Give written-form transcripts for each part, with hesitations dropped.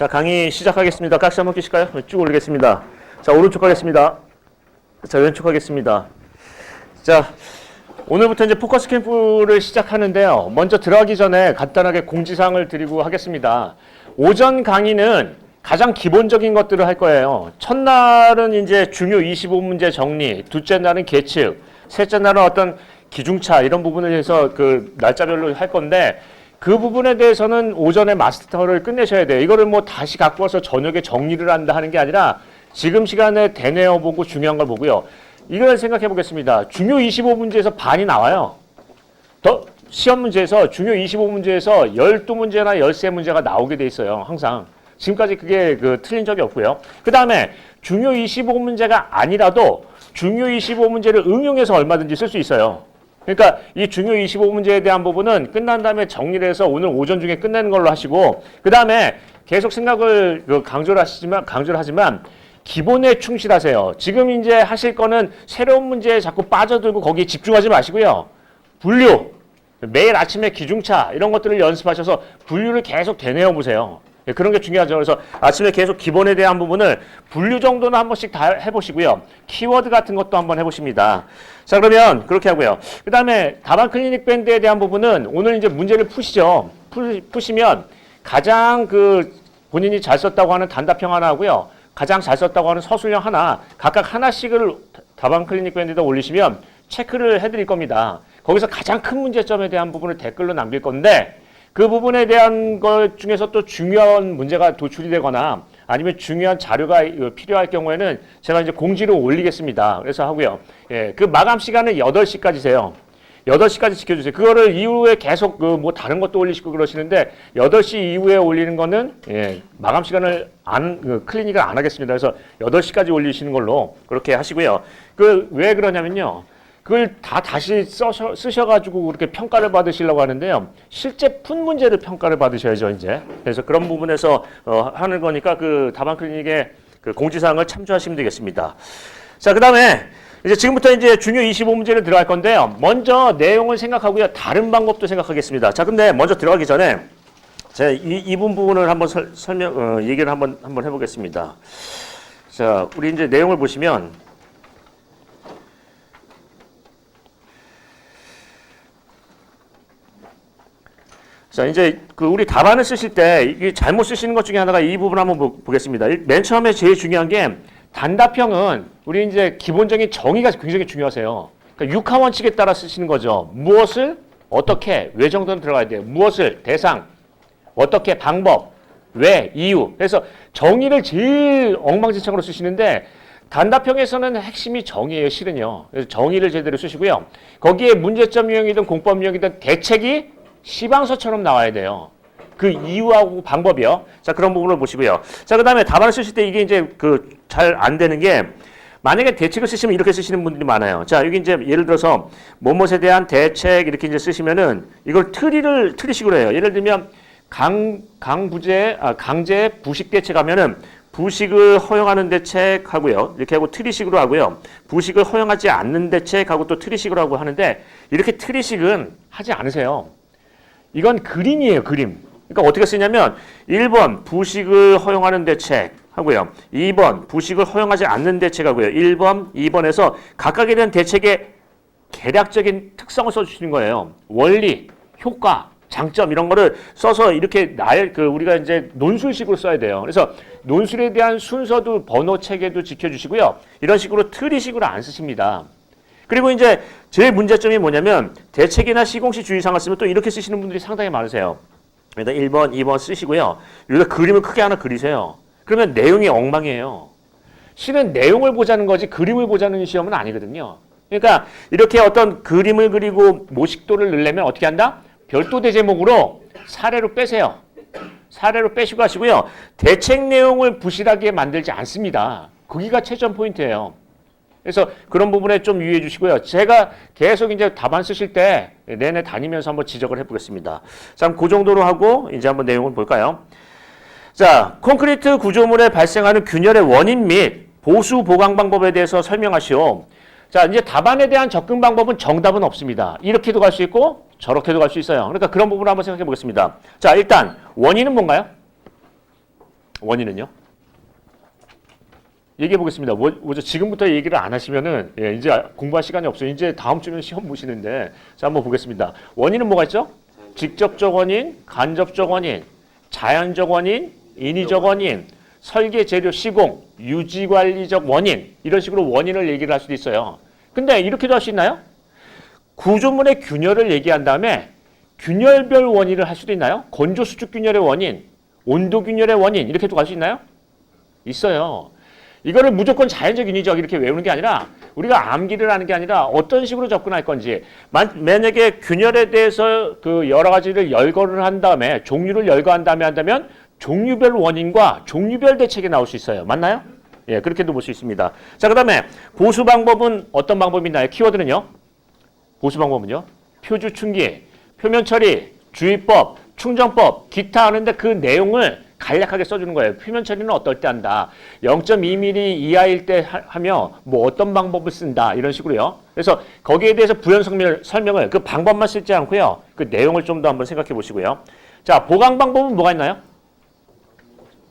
자, 강의 시작하겠습니다. 깍지 한번 끼실까요? 쭉 올리겠습니다. 자, 오른쪽 가겠습니다. 자, 왼쪽 하겠습니다. 자, 오늘부터 이제 포커스 캠프를 시작하는데요. 먼저 들어가기 전에 간단하게 공지사항을 드리고 하겠습니다. 오전 강의는 가장 기본적인 것들을 할 거예요. 첫날은 이제 중요 25문제 정리, 둘째 날은 계측, 셋째 날은 어떤 기중차 이런 부분을 해서 그 날짜별로 할 건데 그 부분에 대해서는 오전에 마스터를 끝내셔야 돼요. 이거를 뭐 다시 갖고 와서 저녁에 정리를 한다 하는 게 아니라 지금 시간에 대내어 보고 중요한 걸 보고요. 이걸 생각해 보겠습니다. 중요 25문제에서 반이 나와요. 더 시험 문제에서 중요 25문제에서 12문제나 13문제가 나오게 돼 있어요. 항상. 지금까지 그게 틀린 적이 없고요. 그 다음에 중요 25문제가 아니라도 중요 25문제를 응용해서 얼마든지 쓸 수 있어요. 그러니까 이 중요 25문제에 대한 부분은 끝난 다음에 정리를 해서 오늘 오전 중에 끝내는 걸로 하시고 그 다음에 계속 생각을 강조를 하지만 기본에 충실하세요. 지금 이제 하실 거는 새로운 문제에 자꾸 빠져들고 거기에 집중하지 마시고요. 분류, 매일 아침에 기중차 이런 것들을 연습하셔서 분류를 계속 되뇌어 보세요. 그런 게 중요하죠. 그래서 아침에 계속 기본에 대한 부분을 분류 정도는 한 번씩 다 해보시고요. 키워드 같은 것도 한번 해보십니다. 자, 그러면 그렇게 하고요. 그 다음에 다반 클리닉 밴드에 대한 부분은 오늘 이제 문제를 푸시죠. 푸시면 가장 본인이 잘 썼다고 하는 단답형 하나 하고요. 가장 잘 썼다고 하는 서술형 하나, 각각 하나씩을 다반 클리닉 밴드에다 올리시면 체크를 해드릴 겁니다. 거기서 가장 큰 문제점에 대한 부분을 댓글로 남길 건데 그 부분에 대한 것 중에서 또 중요한 문제가 도출이 되거나 아니면 중요한 자료가 필요할 경우에는 제가 이제 공지로 올리겠습니다. 그래서 하고요. 예, 그 마감 시간은 8시까지세요. 8시까지 지켜주세요. 그거를 이후에 계속 뭐 다른 것도 올리시고 그러시는데 8시 이후에 올리는 거는 마감 시간을 클리닉을 안 하겠습니다. 그래서 8시까지 올리시는 걸로 그렇게 하시고요. 왜 그러냐면요. 그걸 다시 쓰셔가지고 그렇게 평가를 받으시려고 하는데요. 실제 푼 문제를 평가를 받으셔야죠, 이제. 그래서 그런 부분에서 하는 거니까 다반 클리닉의 공지사항을 참조하시면 되겠습니다. 자, 그 다음에 이제 지금부터 이제 중요 25문제를 들어갈 건데요. 먼저 내용을 생각하고요. 다른 방법도 생각하겠습니다. 자, 근데 먼저 들어가기 전에 제가 이 부분을 한번 얘기를 한번 해보겠습니다. 자, 우리 이제 내용을 보시면 자, 이제 우리 답안을 쓰실 때 이게 잘못 쓰시는 것 중에 하나가 이 부분 한번 보겠습니다. 맨 처음에 제일 중요한 게 단답형은 우리 이제 기본적인 정의가 굉장히 중요하세요. 그러니까 육하 원칙에 따라 쓰시는 거죠. 무엇을 어떻게 왜 정도는 들어가야 돼요. 무엇을 대상 어떻게 방법 왜 이유. 그래서 정의를 제일 엉망진창으로 쓰시는데 단답형에서는 핵심이 정의예요. 실은요. 그래서 정의를 제대로 쓰시고요. 거기에 문제점 유형이든 공법 유형이든 대책이 시방서처럼 나와야 돼요. 그 이유하고 방법이요. 자, 그런 부분을 보시고요. 자, 그 다음에 답안을 쓰실 때 이게 이제 잘 안 되는 게 만약에 대책을 쓰시면 이렇게 쓰시는 분들이 많아요. 자, 여기 이제 예를 들어서 뭐뭐에 대한 대책 이렇게 이제 쓰시면은 이걸 트리식으로 해요. 예를 들면 강제 부식 대책 하면은 부식을 허용하는 대책 하고요. 이렇게 하고 트리식으로 하고요. 부식을 허용하지 않는 대책 하고 또 트리식으로 하고 하는데 이렇게 트리식은 하지 않으세요. 이건 그림이에요, 그림. 그러니까 어떻게 쓰냐면 1번 부식을 허용하는 대책 하고요. 2번 부식을 허용하지 않는 대책 하고요. 1번, 2번에서 각각에 대한 대책의 개략적인 특성을 써주시는 거예요. 원리, 효과, 장점 이런 거를 써서 이렇게 우리가 이제 논술식으로 써야 돼요. 그래서 논술에 대한 순서도 번호 체계도 지켜주시고요. 이런 식으로 트리식으로 안 쓰십니다. 그리고 이제 제일 문제점이 뭐냐면 대책이나 시공시 주의사항을 쓰면 또 이렇게 쓰시는 분들이 상당히 많으세요. 일단 1번, 2번 쓰시고요. 여기다 그림을 크게 하나 그리세요. 그러면 내용이 엉망이에요. 실은 내용을 보자는 거지 그림을 보자는 시험은 아니거든요. 그러니까 이렇게 어떤 그림을 그리고 모식도를 넣으려면 어떻게 한다? 별도 대제목으로 사례로 빼세요. 사례로 빼시고 하시고요. 대책 내용을 부실하게 만들지 않습니다. 거기가 최전 포인트예요. 그래서 그런 부분에 좀 유의해 주시고요. 제가 계속 이제 답안 쓰실 때 내내 다니면서 한번 지적을 해보겠습니다. 자, 그 정도로 하고 이제 한번 내용을 볼까요? 자, 콘크리트 구조물에 발생하는 균열의 원인 및 보수 보강 방법에 대해서 설명하시오. 자, 이제 답안에 대한 접근 방법은 정답은 없습니다. 이렇게도 갈 수 있고 저렇게도 갈 수 있어요. 그러니까 그런 부분을 한번 생각해 보겠습니다. 자, 일단 원인은 뭔가요? 원인은요? 얘기해 보겠습니다. 뭐죠? 지금부터 얘기를 안 하시면은 이제 공부할 시간이 없어요. 이제 다음 주면 시험 보시는데 자 한번 보겠습니다. 원인은 뭐가 있죠? 직접적 원인, 간접적 원인, 자연적 원인, 인위적 원인, 설계 재료 시공, 유지 관리적 원인 이런 식으로 원인을 얘기를 할 수도 있어요. 근데 이렇게도 할 수 있나요? 구조물의 균열을 얘기한 다음에 균열별 원인을 할 수도 있나요? 건조 수축 균열의 원인, 온도 균열의 원인 이렇게도 갈 수 있나요? 있어요. 이거를 무조건 자연적 인위적 이렇게 외우는 게 아니라 우리가 암기를 하는 게 아니라 어떤 식으로 접근할 건지 만약에 균열에 대해서 그 여러 가지를 열거를 한 다음에 종류를 열거한 다음에 한다면 종류별 원인과 종류별 대책이 나올 수 있어요. 맞나요? 예, 그렇게도 볼 수 있습니다. 자, 그 다음에 보수 방법은 어떤 방법이 있나요? 키워드는요? 보수 방법은요? 표주 충기, 표면 처리, 주의법, 충정법, 기타 하는데 그 내용을 간략하게 써주는 거예요. 표면 처리는 어떨 때 한다. 0.2mm 이하일 때 하며 뭐 어떤 방법을 쓴다. 이런 식으로요. 그래서 거기에 대해서 부연 설명을 그 방법만 쓰지 않고요. 그 내용을 좀 더 한번 생각해 보시고요. 자, 보강 방법은 뭐가 있나요?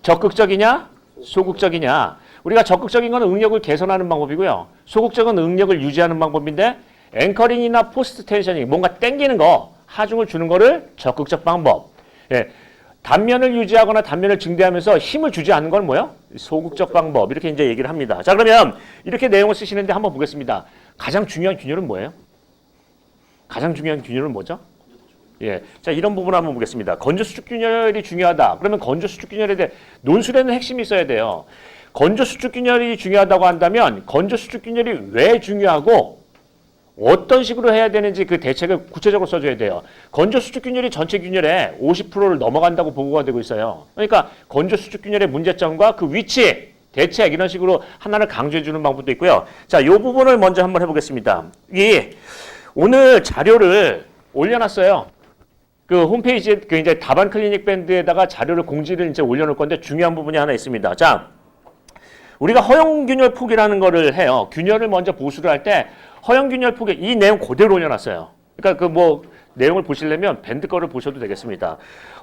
적극적이냐? 소극적이냐? 우리가 적극적인 건 응력을 개선하는 방법이고요. 소극적은 응력을 유지하는 방법인데 앵커링이나 포스트 텐셔닝 뭔가 땡기는 거 하중을 주는 거를 적극적 방법. 예. 단면을 유지하거나 단면을 증대하면서 힘을 주지 않는 건 뭐예요? 소극적 방법. 이렇게 이제 얘기를 합니다. 자, 그러면 이렇게 내용을 쓰시는데 한번 보겠습니다. 가장 중요한 균열은 뭐예요? 가장 중요한 균열은 뭐죠? 예. 자, 이런 부분 한번 보겠습니다. 건조 수축 균열이 중요하다. 그러면 건조 수축 균열에 대해 논술에는 핵심이 있어야 돼요. 건조 수축 균열이 중요하다고 한다면 건조 수축 균열이 왜 중요하고 어떤 식으로 해야 되는지 그 대책을 구체적으로 써줘야 돼요. 건조 수축 균열이 전체 균열의 50%를 넘어간다고 보고가 되고 있어요. 그러니까 건조 수축 균열의 문제점과 그 위치, 대책 이런 식으로 하나를 강조해 주는 방법도 있고요. 자, 이 부분을 먼저 한번 해보겠습니다. 이 오늘 자료를 올려놨어요. 그 홈페이지에 그 이제 다반 클리닉 밴드에다가 자료를 공지를 이제 올려놓을 건데 중요한 부분이 하나 있습니다. 자, 우리가 허용 균열 폭이라는 거를 해요. 균열을 먼저 보수를 할 때 허용 균열 폭에 이 내용 그대로 올려놨어요. 그러니까 그 뭐 내용을 보시려면 밴드 거를 보셔도 되겠습니다.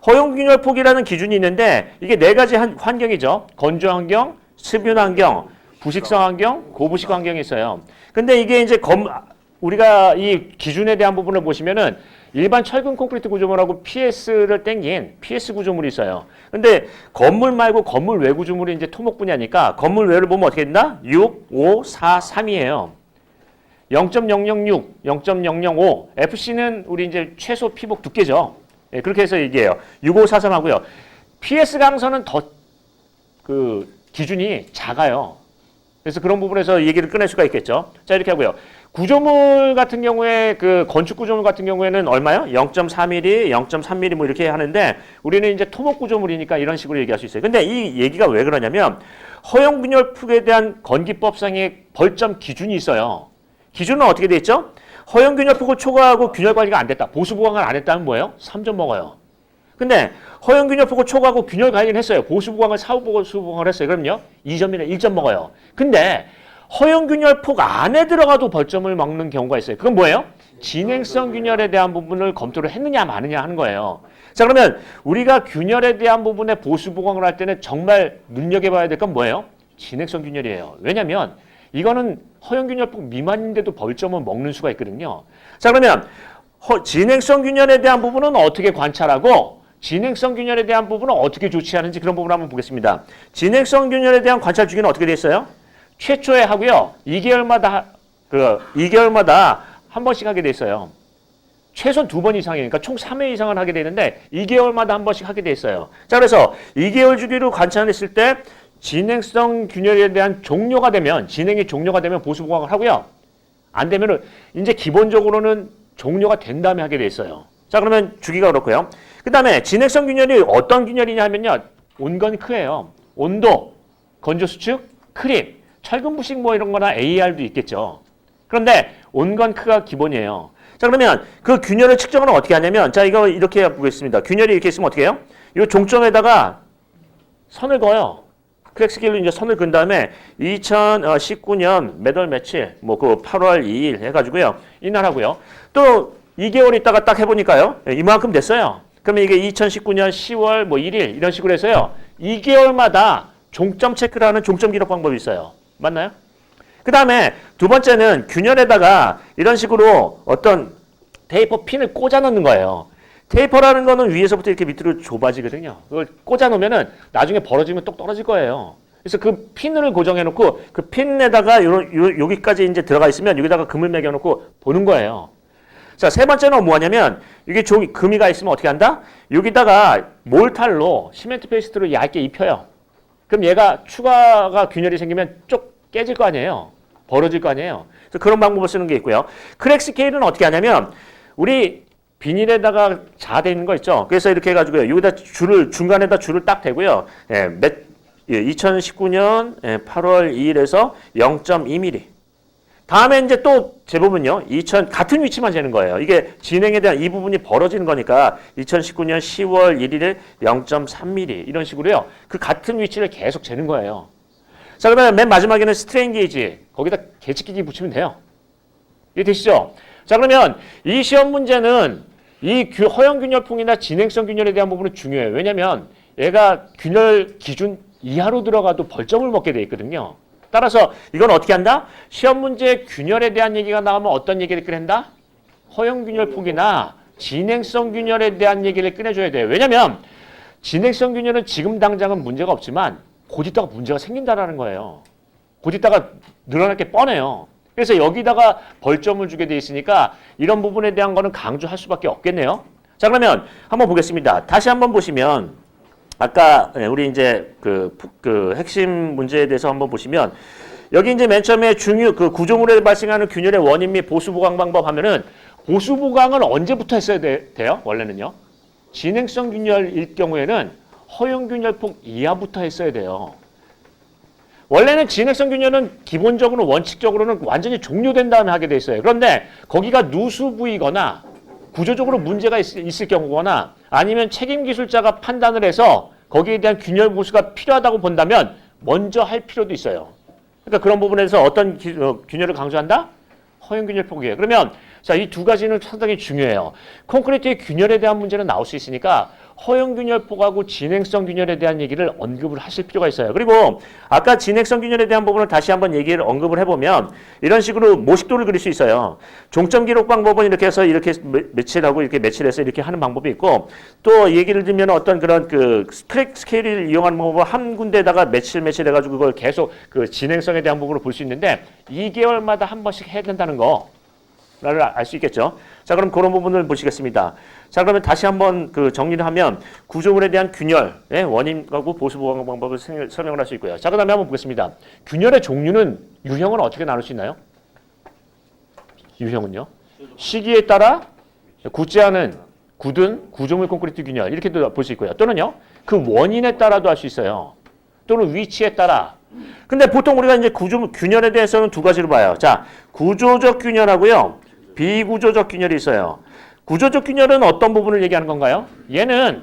허용 균열 폭이라는 기준이 있는데 이게 네 가지 환경이죠. 건조 환경, 습윤 환경, 부식성 환경, 고부식 환경이 있어요. 근데 이게 이제 우리가 이 기준에 대한 부분을 보시면은 일반 철근 콘크리트 구조물하고 PS를 땡긴 PS 구조물이 있어요. 근데 건물 말고 건물 외 구조물이 이제 토목 분야니까 건물 외를 보면 어떻게 된다? 6, 5, 4, 3이에요. 0.006, 0.005, FC는 우리 이제 최소 피복 두께죠. 예, 그렇게 해서 얘기해요. 6543 하고요. PS 강선은 더 그 기준이 작아요. 그래서 그런 부분에서 얘기를 꺼낼 수가 있겠죠. 자, 이렇게 하고요. 구조물 같은 경우에 그 건축 구조물 같은 경우에는 얼마요? 0.4mm, 0.3mm 뭐 이렇게 하는데 우리는 이제 토목 구조물이니까 이런 식으로 얘기할 수 있어요. 근데 이 얘기가 왜 그러냐면 허용 균열 폭에 대한 건기법상의 벌점 기준이 있어요. 기준은 어떻게 돼 있죠? 허용 균열 폭을 초과하고 균열 관리가 안 됐다. 보수 보강을 안 했다면 뭐예요? 3점 먹어요. 근데 허용 균열 폭을 초과하고 균열 관리는 했어요. 보수 보강을 사후 보수 보강을 했어요. 그럼요? 2점이나 1점 먹어요. 근데 허용 균열 폭 안에 들어가도 벌점을 먹는 경우가 있어요. 그건 뭐예요? 진행성 균열에 대한 부분을 검토를 했느냐 마느냐 하는 거예요. 자, 그러면 우리가 균열에 대한 부분에 보수 보강을 할 때는 정말 눈여겨봐야 될 건 뭐예요? 진행성 균열이에요. 왜냐하면 이거는 허용 균열 폭 미만인데도 벌점을 먹는 수가 있거든요. 자, 그러면 진행성 균열에 대한 부분은 어떻게 관찰하고 진행성 균열에 대한 부분은 어떻게 조치하는지 그런 부분을 한번 보겠습니다. 진행성 균열에 대한 관찰 주기는 어떻게 돼 있어요? 최초에 하고요. 2개월마다 한 번씩 하게 돼 있어요. 최소 2번 이상이니까 총 3회 이상을 하게 되는데 2개월마다 한 번씩 하게 돼 있어요. 자, 그래서 2개월 주기로 관찰했을 때 진행성 균열에 대한 종료가 되면 진행이 종료가 되면 보수 보강을 하고요. 안 되면은 이제 기본적으로는 종료가 된 다음에 하게 돼 있어요. 자, 그러면 주기가 그렇고요. 그다음에 진행성 균열이 어떤 균열이냐 하면요. 온건크예요. 온도, 건조 수축, 크립, 철근 부식 뭐 이런 거나 AR도 있겠죠. 그런데 온건크가 기본이에요. 자, 그러면 그 균열을 측정은 어떻게 하냐면 자, 이거 이렇게 보겠습니다. 균열이 이렇게 있으면 어떻게 해요? 이 종점에다가 선을 그어요. 크랙스길로 이제 선을 그은 다음에 2019년 몇 월 며칠 뭐 그 8월 2일 해가지고요. 이날 하고요. 또 2개월 있다가 딱 해보니까요. 이만큼 됐어요. 그러면 이게 2019년 10월 뭐 1일 이런 식으로 해서요. 2개월마다 종점 체크를 하는 종점 기록 방법이 있어요. 맞나요? 그 다음에 두 번째는 균열에다가 이런 식으로 어떤 테이퍼 핀을 꽂아 넣는 거예요. 테이퍼라는 거는 위에서부터 이렇게 밑으로 좁아지거든요. 그걸 꽂아 놓으면은 나중에 벌어지면 똑 떨어질 거예요. 그래서 그 핀을 고정해 놓고 그 핀에다가 여기까지 이제 들어가 있으면 여기다가 금을 매겨 놓고 보는 거예요. 자, 세 번째는 뭐 하냐면 이게 금이가 있으면 어떻게 한다? 여기다가 몰탈로 시멘트 페이스트로 얇게 입혀요. 그럼 얘가 추가가 균열이 생기면 쪽 깨질 거 아니에요. 벌어질 거 아니에요. 그래서 그런 방법을 쓰는 게 있고요. 크랙 스케일은 어떻게 하냐면 우리 비닐에다가 자돼 있는 거 있죠. 그래서 이렇게 해가지고요. 여기다 중간에다 줄을 딱 대고요. 2019년 8월 2일에서 0.2mm. 다음에 이제 또 재보면요. 같은 위치만 재는 거예요. 이게 진행에 대한 이 부분이 벌어지는 거니까 2019년 10월 1일에 0.3mm 이런 식으로요. 그 같은 위치를 계속 재는 거예요. 자, 그러면 맨 마지막에는 스트레인 게이지. 거기다 계측기기 붙이면 돼요. 이해 되시죠? 자, 그러면 이 시험 문제는 이 허용 균열풍이나 진행성 균열에 대한 부분은 중요해요. 왜냐면 얘가 균열 기준 이하로 들어가도 벌점을 먹게 돼 있거든요. 따라서 이건 어떻게 한다? 시험 문제 균열에 대한 얘기가 나오면 어떤 얘기를 꺼낸다? 허용 균열풍이나 진행성 균열에 대한 얘기를 꺼내줘야 돼요. 왜냐면 진행성 균열은 지금 당장은 문제가 없지만 곧 있다가 문제가 생긴다라는 거예요. 곧 있다가 늘어날 게 뻔해요. 그래서 여기다가 벌점을 주게 돼 있으니까 이런 부분에 대한 거는 강조할 수밖에 없겠네요. 자, 그러면 한번 보겠습니다. 다시 한번 보시면 아까 우리 이제 그 핵심 문제에 대해서 한번 보시면 여기 이제 맨 처음에 그 구조물에 발생하는 균열의 원인 및 보수 보강 방법 하면은 보수 보강을 언제부터 했어야 돼요? 원래는요. 진행성 균열일 경우에는 허용 균열폭 이하부터 했어야 돼요. 원래는 진행성 균열은 기본적으로 원칙적으로는 완전히 종료된 다음에 하게 돼 있어요. 그런데 거기가 누수 부위거나 구조적으로 문제가 있을 경우거나 아니면 책임 기술자가 판단을 해서 거기에 대한 균열 보수가 필요하다고 본다면 먼저 할 필요도 있어요. 그러니까 그런 부분에서 어떤 균열을 강조한다? 허용 균열 폭이에요. 그러면 자, 이 두 가지는 상당히 중요해요. 콘크리트의 균열에 대한 문제는 나올 수 있으니까 허용 균열 폭하고 진행성 균열에 대한 얘기를 언급을 하실 필요가 있어요. 그리고 아까 진행성 균열에 대한 부분을 다시 한번 얘기를 언급을 해보면 이런 식으로 모식도를 그릴 수 있어요. 종점 기록 방법은 이렇게 해서 이렇게 매치하고 이렇게 매치를 해서 이렇게 하는 방법이 있고 또 얘기를 들면 어떤 그런 그 크랙 스케일을 이용하는 방법은 한 군데에다가 매치를 해가지고 그걸 계속 그 진행성에 대한 부분을 볼 수 있는데 2개월마다 한 번씩 해야 된다는 거. 를 알 수 있겠죠. 자, 그럼 그런 부분을 보시겠습니다. 자, 그러면 다시 한번 그 정리를 하면 구조물에 대한 균열의 원인하고 보수 보강 방법을 설명을 할 수 있고요. 자, 그다음에 한번 보겠습니다. 균열의 종류는 유형은 어떻게 나눌 수 있나요? 유형은요? 시기에 따라 굳지 않은 굳은 구조물 콘크리트 균열 이렇게도 볼 수 있고요. 또는요, 그 원인에 따라도 할 수 있어요. 또는 위치에 따라. 근데 보통 우리가 이제 균열에 대해서는 두 가지로 봐요. 자, 구조적 균열하고요. 비구조적 균열이 있어요. 구조적 균열은 어떤 부분을 얘기하는 건가요? 얘는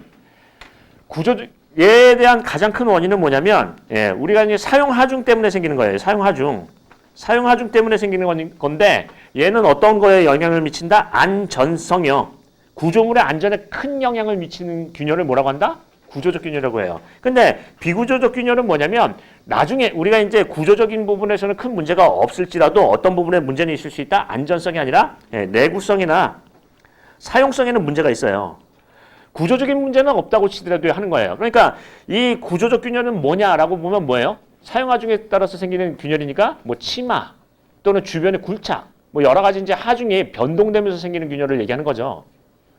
얘에 대한 가장 큰 원인은 뭐냐면, 우리가 이제 사용 하중 때문에 생기는 거예요. 사용 하중 때문에 생기는 건데, 얘는 어떤 거에 영향을 미친다? 안전성형. 구조물의 안전에 큰 영향을 미치는 균열을 뭐라고 한다? 구조적 균열이라고 해요. 근데 비구조적 균열은 뭐냐면 나중에 우리가 이제 구조적인 부분에서는 큰 문제가 없을지라도 어떤 부분에 문제는 있을 수 있다. 안전성이 아니라 내구성이나 사용성에는 문제가 있어요. 구조적인 문제는 없다고 치더라도 하는 거예요. 그러니까 이 구조적 균열은 뭐냐라고 보면 뭐예요? 사용 하중에 따라서 생기는 균열이니까 뭐 치마 또는 주변의 굴착 뭐 여러 가지 이제 하중이 변동되면서 생기는 균열을 얘기하는 거죠.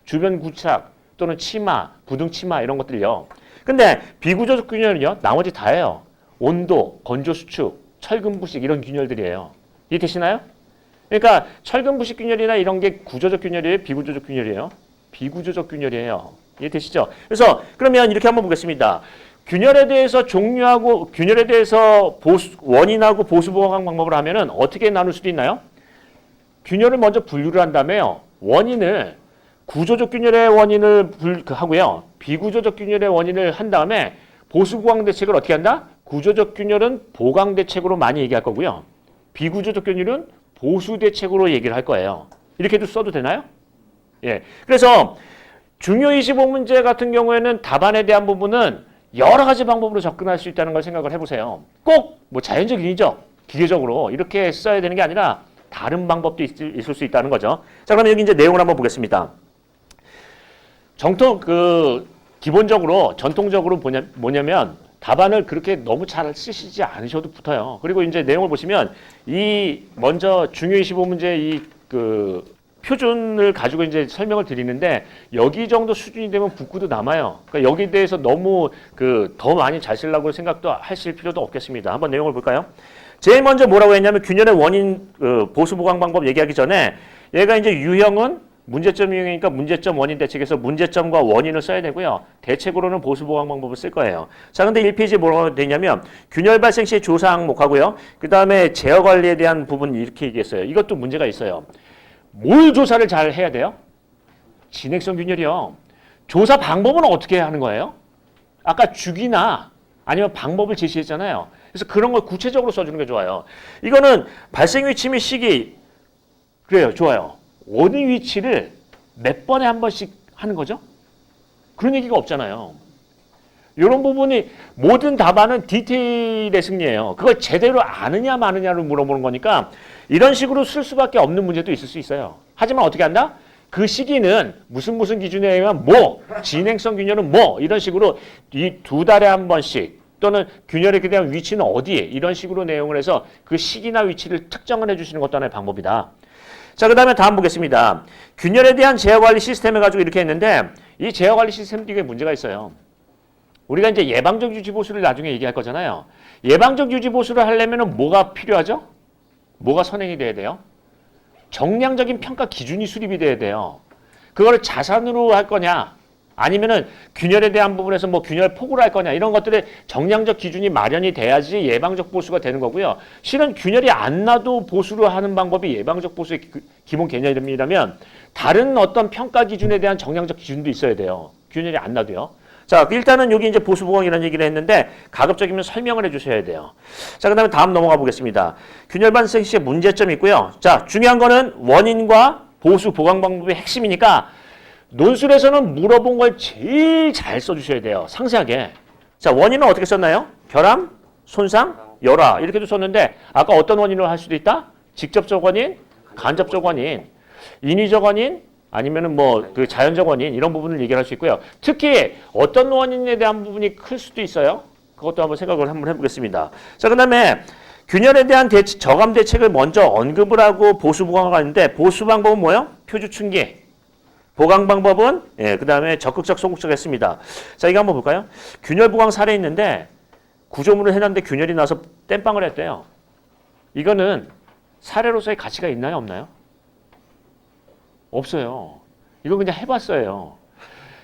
주변 굴착 또는 치마, 부등 치마 이런 것들요. 근데 비구조적 균열은요. 나머지 다예요. 온도, 건조 수축, 철근 부식 이런 균열들이에요. 이해되시나요? 그러니까 철근 부식 균열이나 이런 게 구조적 균열이에요? 비구조적 균열이에요? 비구조적 균열이에요. 이해되시죠? 그래서 그러면 이렇게 한번 보겠습니다. 균열에 대해서 종류하고 균열에 대해서 원인하고 보수 보강 방법을 하면은 어떻게 나눌 수도 있나요? 균열을 먼저 분류를 한 다음에요. 원인을 구조적 균열의 원인을 하고요. 비구조적 균열의 원인을 한 다음에 보수 보강 대책을 어떻게 한다? 구조적 균열은 보강 대책으로 많이 얘기할 거고요. 비구조적 균열은 보수 대책으로 얘기를 할 거예요. 이렇게도 써도 되나요? 예. 그래서 중요 25문제 같은 경우에는 답안에 대한 부분은 여러 가지 방법으로 접근할 수 있다는 걸 생각을 해보세요. 꼭 뭐 자연적 인위적, 기계적으로 이렇게 써야 되는 게 아니라 다른 방법도 있을 수 있다는 거죠. 자, 그러면 여기 이제 내용을 한번 보겠습니다. 기본적으로 전통적으로 뭐냐면 답안을 그렇게 너무 잘 쓰시지 않으셔도 붙어요. 그리고 이제 내용을 보시면 먼저 중요 25문제 표준을 가지고 이제 설명을 드리는데 여기 정도 수준이 되면 붙고도 남아요. 그러니까 여기에 대해서 너무 더 많이 잘 쓰려고 생각도 하실 필요도 없겠습니다. 한번 내용을 볼까요? 제일 먼저 뭐라고 했냐면 균열의 원인 보수 보강 방법 얘기하기 전에 얘가 이제 유형은 문제점 유형이니까 문제점 원인 대책에서 문제점과 원인을 써야 되고요. 대책으로는 보수 보강 방법을 쓸 거예요. 자, 근데 1페이지에 뭐라고 되냐면 균열 발생 시 조사 항목하고요. 그 다음에 제어 관리에 대한 부분 이렇게 얘기했어요. 이것도 문제가 있어요. 뭘 조사를 잘 해야 돼요? 진행성 균열이요. 조사 방법은 어떻게 하는 거예요? 아까 주기나 아니면 방법을 제시했잖아요. 그래서 그런 걸 구체적으로 써주는 게 좋아요. 이거는 발생 위치 및 시기 그래요. 좋아요. 원인 위치를 몇 번에 한 번씩 하는 거죠? 그런 얘기가 없잖아요. 이런 부분이 모든 답안은 디테일의 승리예요. 그걸 제대로 아느냐 마느냐를 물어보는 거니까 이런 식으로 쓸 수밖에 없는 문제도 있을 수 있어요. 하지만 어떻게 한다? 그 시기는 무슨 기준에 의하면 진행성 균열은 이런 식으로 이 2달에 한 번씩 또는 균열에 대한 위치는 어디에 이런 식으로 내용을 해서 그 시기나 위치를 특정을 해주시는 것도 하나의 방법이다. 자, 그 다음에 다음 보겠습니다. 균열에 대한 제어관리 시스템을 가지고 이렇게 했는데 이 제어관리 시스템 뒤에 문제가 있어요. 우리가 이제 예방적 유지보수를 나중에 얘기할 거잖아요. 예방적 유지보수를 하려면 뭐가 필요하죠? 뭐가 선행이 돼야 돼요? 정량적인 평가 기준이 수립이 돼야 돼요. 그걸 자산으로 할 거냐 아니면은 균열에 대한 부분에서 균열 폭으로 할 거냐 이런 것들의 정량적 기준이 마련이 돼야지 예방적 보수가 되는 거고요. 실은 균열이 안 나도 보수를 하는 방법이 예방적 보수의 기본 개념이라면 다른 어떤 평가 기준에 대한 정량적 기준도 있어야 돼요. 균열이 안 나도요. 자, 일단은 여기 이제 보수 보강이라는 얘기를 했는데 가급적이면 설명을 해주셔야 돼요. 자, 그다음에 다음 넘어가 보겠습니다. 균열 발생 시에 문제점이 있고요. 자, 중요한 거는 원인과 보수 보강 방법의 핵심이니까 논술에서는 물어본 걸 제일 잘 써주셔야 돼요. 상세하게. 자, 원인은 어떻게 썼나요? 결함, 손상, 열화 이렇게도 썼는데 아까 어떤 원인으로 할 수도 있다? 직접적 원인, 간접적 원인, 인위적 원인, 아니면은 그 자연적 원인 이런 부분을 얘기할 수 있고요. 특히 어떤 원인에 대한 부분이 클 수도 있어요. 그것도 한번 생각을 해보겠습니다. 자, 그다음에 균열에 대한 저감 대책을 먼저 언급을 하고 보수 보강을 하는데 보수 방법은 뭐예요? 표주충기. 보강 방법은 그다음에 적극적 소극적 했습니다. 자, 이거 한번 볼까요? 균열 보강 사례 있는데 구조물을 해놨는데 균열이 나서 땜빵을 했대요. 이거는 사례로서의 가치가 있나요, 없나요? 없어요. 이거 그냥 해봤어요.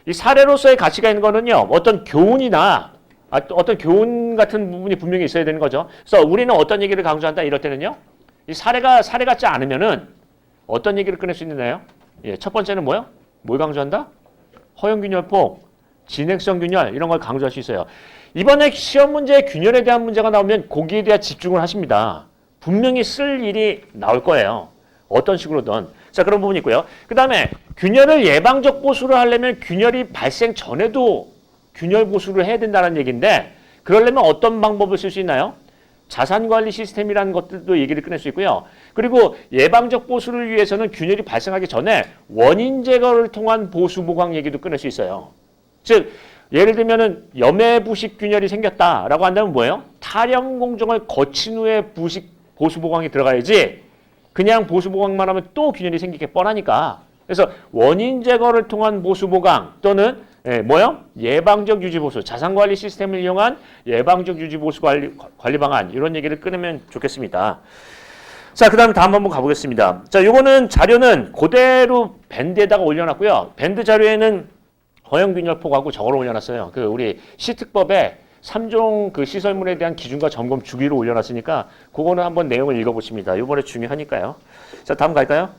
이 사례로서의 가치가 있는 거는요, 어떤 교훈이나 어떤 교훈 같은 부분이 분명히 있어야 되는 거죠. 그래서 우리는 어떤 얘기를 강조한다 이럴 때는요, 이 사례 같지 않으면은 어떤 얘기를 꺼낼 수 있나요? 예, 첫 번째는 뭐요? 뭘 강조한다? 허용균열폭, 진행성 균열 이런 걸 강조할 수 있어요. 이번에 시험 문제에 균열에 대한 문제가 나오면 거기에 대한 집중을 하십니다. 분명히 쓸 일이 나올 거예요. 어떤 식으로든. 자, 그런 부분이 있고요. 그 다음에 균열을 예방적 보수를 하려면 균열이 발생 전에도 균열 보수를 해야 된다는 얘기인데 그러려면 어떤 방법을 쓸 수 있나요? 자산관리 시스템이라는 것들도 얘기를 꺼낼 수 있고요. 그리고 예방적 보수를 위해서는 균열이 발생하기 전에 원인 제거를 통한 보수 보강 얘기도 꺼낼 수 있어요. 즉 예를 들면은 염해부식 균열이 생겼다라고 한다면 뭐예요? 타령 공정을 거친 후에 보수 보강이 들어가야지 그냥 보수 보강만 하면 또 균열이 생기게 뻔하니까. 그래서 원인 제거를 통한 보수 보강 또는 뭐요? 예방적 유지 보수, 자산 관리 시스템을 이용한 예방적 유지 보수 관리 방안 이런 얘기를 끊으면 좋겠습니다. 자, 그다음 다음 한번 가보겠습니다. 자, 요거는 자료는 그대로 밴드에다가 올려놨고요. 밴드 자료에는 허용균열폭하고 저걸 올려놨어요. 우리 시특법에 3종 그 시설물에 대한 기준과 점검 주기로 올려놨으니까 그거는 한번 내용을 읽어보십니다. 이번에 중요하니까요. 자, 다음 갈까요?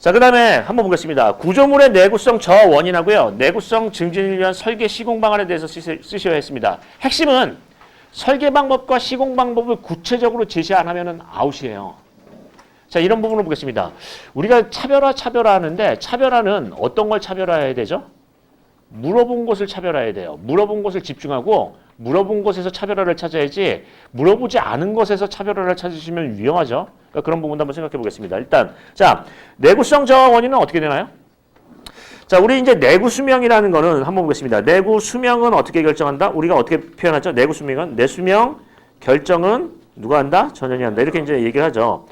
자, 그 다음에 한번 보겠습니다. 구조물의 내구성 저원인하고요. 내구성 증진을 위한 설계 시공 방안에 대해서 쓰셔야 했습니다. 핵심은 설계 방법과 시공 방법을 구체적으로 제시 안 하면 아웃이에요. 자, 이런 부분을 보겠습니다. 우리가 차별화 하는데 차별화는 어떤 걸 차별화해야 되죠? 물어본 곳을 차별화해야 돼요. 물어본 곳을 집중하고 물어본 곳에서 차별화를 찾아야지 물어보지 않은 곳에서 차별화를 찾으시면 위험하죠. 그러니까 그런 부분도 한번 생각해 보겠습니다. 일단 자, 내구성 저하 원인은 어떻게 되나요? 자, 우리 이제 내구 수명이라는 거는 한번 보겠습니다. 내구 수명은 어떻게 결정한다? 우리가 어떻게 표현하죠? 내구 수명은 내 수명 결정은 누가 한다? 전연이 한다. 이렇게 이제 얘기를 하죠.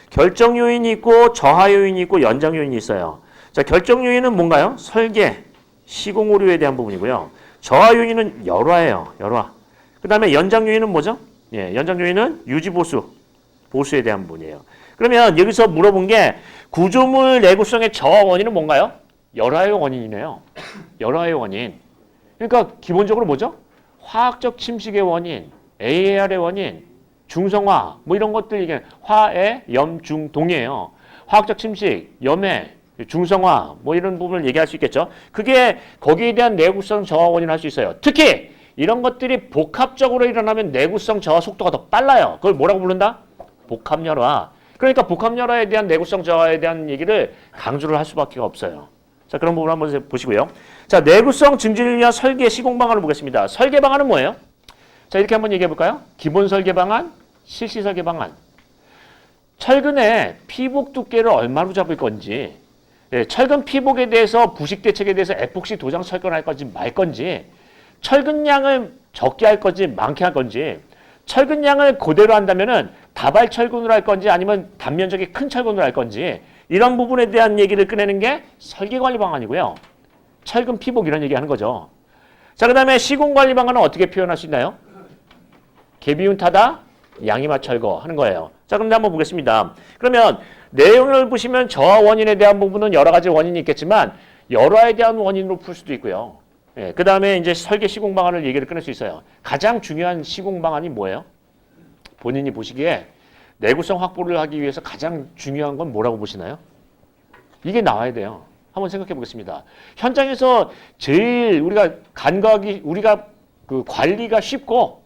결정 요인이 있고 저하 요인이 있고 연장 요인이 있어요. 자, 결정 요인은 뭔가요? 설계, 시공 오류에 대한 부분이고요. 저하 요인은 열화예요. 열화. 그다음에 연장 요인은 뭐죠? 예, 연장 요인은 유지 보수에 대한 부분이에요. 그러면 여기서 물어본 게 구조물 내구성의 저하 원인은 뭔가요? 열화의 원인이네요. 열화의 원인. 그러니까 기본적으로 뭐죠? 화학적 침식의 원인, AAR의 원인, 중성화 뭐 이런 것들 이게 화의 염중동이에요. 화학적 침식, 염해, 중성화 뭐 이런 부분을 얘기할 수 있겠죠. 그게 거기에 대한 내구성 저하 원인을 할 수 있어요. 특히 이런 것들이 복합적으로 일어나면 내구성 저하 속도가 더 빨라요. 그걸 뭐라고 부른다? 복합열화. 그러니까 복합열화에 대한 내구성 저하에 대한 얘기를 강조를 할 수밖에 없어요. 자, 그런 부분 한번 보시고요. 자, 내구성 증진을 위한 설계 시공 방안을 보겠습니다. 설계 방안은 뭐예요? 자, 이렇게 한번 얘기해 볼까요? 기본 설계 방안, 실시 설계 방안. 철근의 피복 두께를 얼마로 잡을 건지, 예, 철근 피복에 대해서 부식 대책에 대해서 에폭시 도장 철근할 건지 말 건지, 철근량을 적게 할 건지 많게 할 건지, 철근량을 그대로 한다면은 다발 철근으로 할 건지 아니면 단면적이 큰 철근으로 할 건지 이런 부분에 대한 얘기를 꺼내는 게 설계관리 방안이고요. 철근 피복 이런 얘기하는 거죠. 자, 그 다음에 시공관리 방안은 어떻게 표현할 수 있나요? 개비운 타다, 양이마 철거 하는 거예요. 자, 그런데 한번 보겠습니다. 그러면 내용을 보시면 저하 원인에 대한 부분은 여러 가지 원인이 있겠지만 열화에 대한 원인으로 풀 수도 있고요. 예, 그 다음에 이제 설계 시공 방안을 얘기를 꺼낼 수 있어요. 가장 중요한 시공 방안이 뭐예요? 본인이 보시기에 내구성 확보를 하기 위해서 가장 중요한 건 뭐라고 보시나요? 이게 나와야 돼요. 한번 생각해 보겠습니다. 현장에서 제일 우리가 간과하기, 우리가 그 관리가 쉽고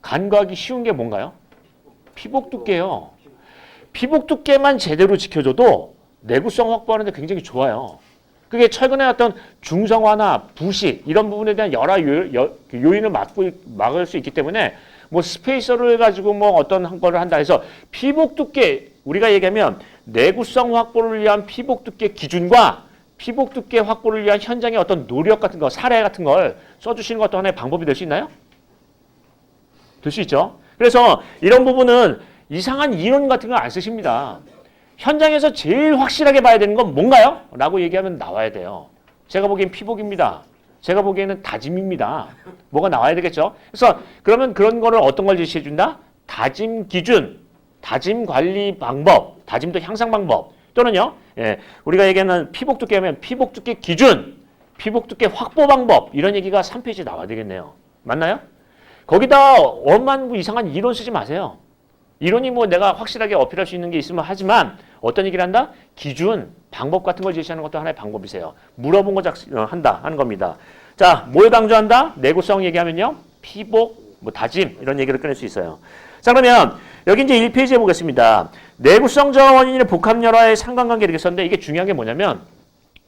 간과하기 쉬운 게 뭔가요? 피복 두께예요. 피복 두께만 제대로 지켜줘도 내구성 확보하는 데 굉장히 좋아요. 그게 최근에 어떤 중성화나 부식 이런 부분에 대한 열화 요인을 막을 수 있기 때문에 뭐 스페이서를 가지고 뭐 어떤 거를 한다 해서 피복 두께 우리가 얘기하면 내구성 확보를 위한 피복 두께 기준과 피복 두께 확보를 위한 현장의 어떤 노력 같은 거, 사례 같은 걸 써주시는 것도 하나의 방법이 될 수 있나요? 될 수 있죠. 그래서 이런 부분은 이상한 이론 같은 거 안 쓰십니다. 현장에서 제일 확실하게 봐야 되는 건 뭔가요? 라고 얘기하면 나와야 돼요. 제가 보기엔 피복입니다. 제가 보기에는 다짐입니다. 뭐가 나와야 되겠죠? 그래서 그러면 그런 거를 어떤 걸 제시해 준다? 다짐 기준, 다짐 관리 방법, 다짐도 향상 방법 또는요. 예, 우리가 얘기하는 피복 두께 하면 피복 두께 기준, 피복 두께 확보 방법 이런 얘기가 3페이지에 나와야 되겠네요. 맞나요? 거기다 엄만 이상한 이론 쓰지 마세요. 이론이 뭐 내가 확실하게 어필할 수 있는 게 있으면 하지만 어떤 얘기를 한다? 기준, 방법 같은 걸 제시하는 것도 하나의 방법이세요. 물어본 거 한다 하는 겁니다. 자, 뭘 강조한다? 내구성 얘기하면요. 피복, 뭐 다짐 이런 얘기를 꺼낼 수 있어요. 자, 그러면 여기 이제 1페이지에 보겠습니다. 내구성 저하 원인의 복합열화의 상관관계 이렇게 썼는데 이게 중요한 게 뭐냐면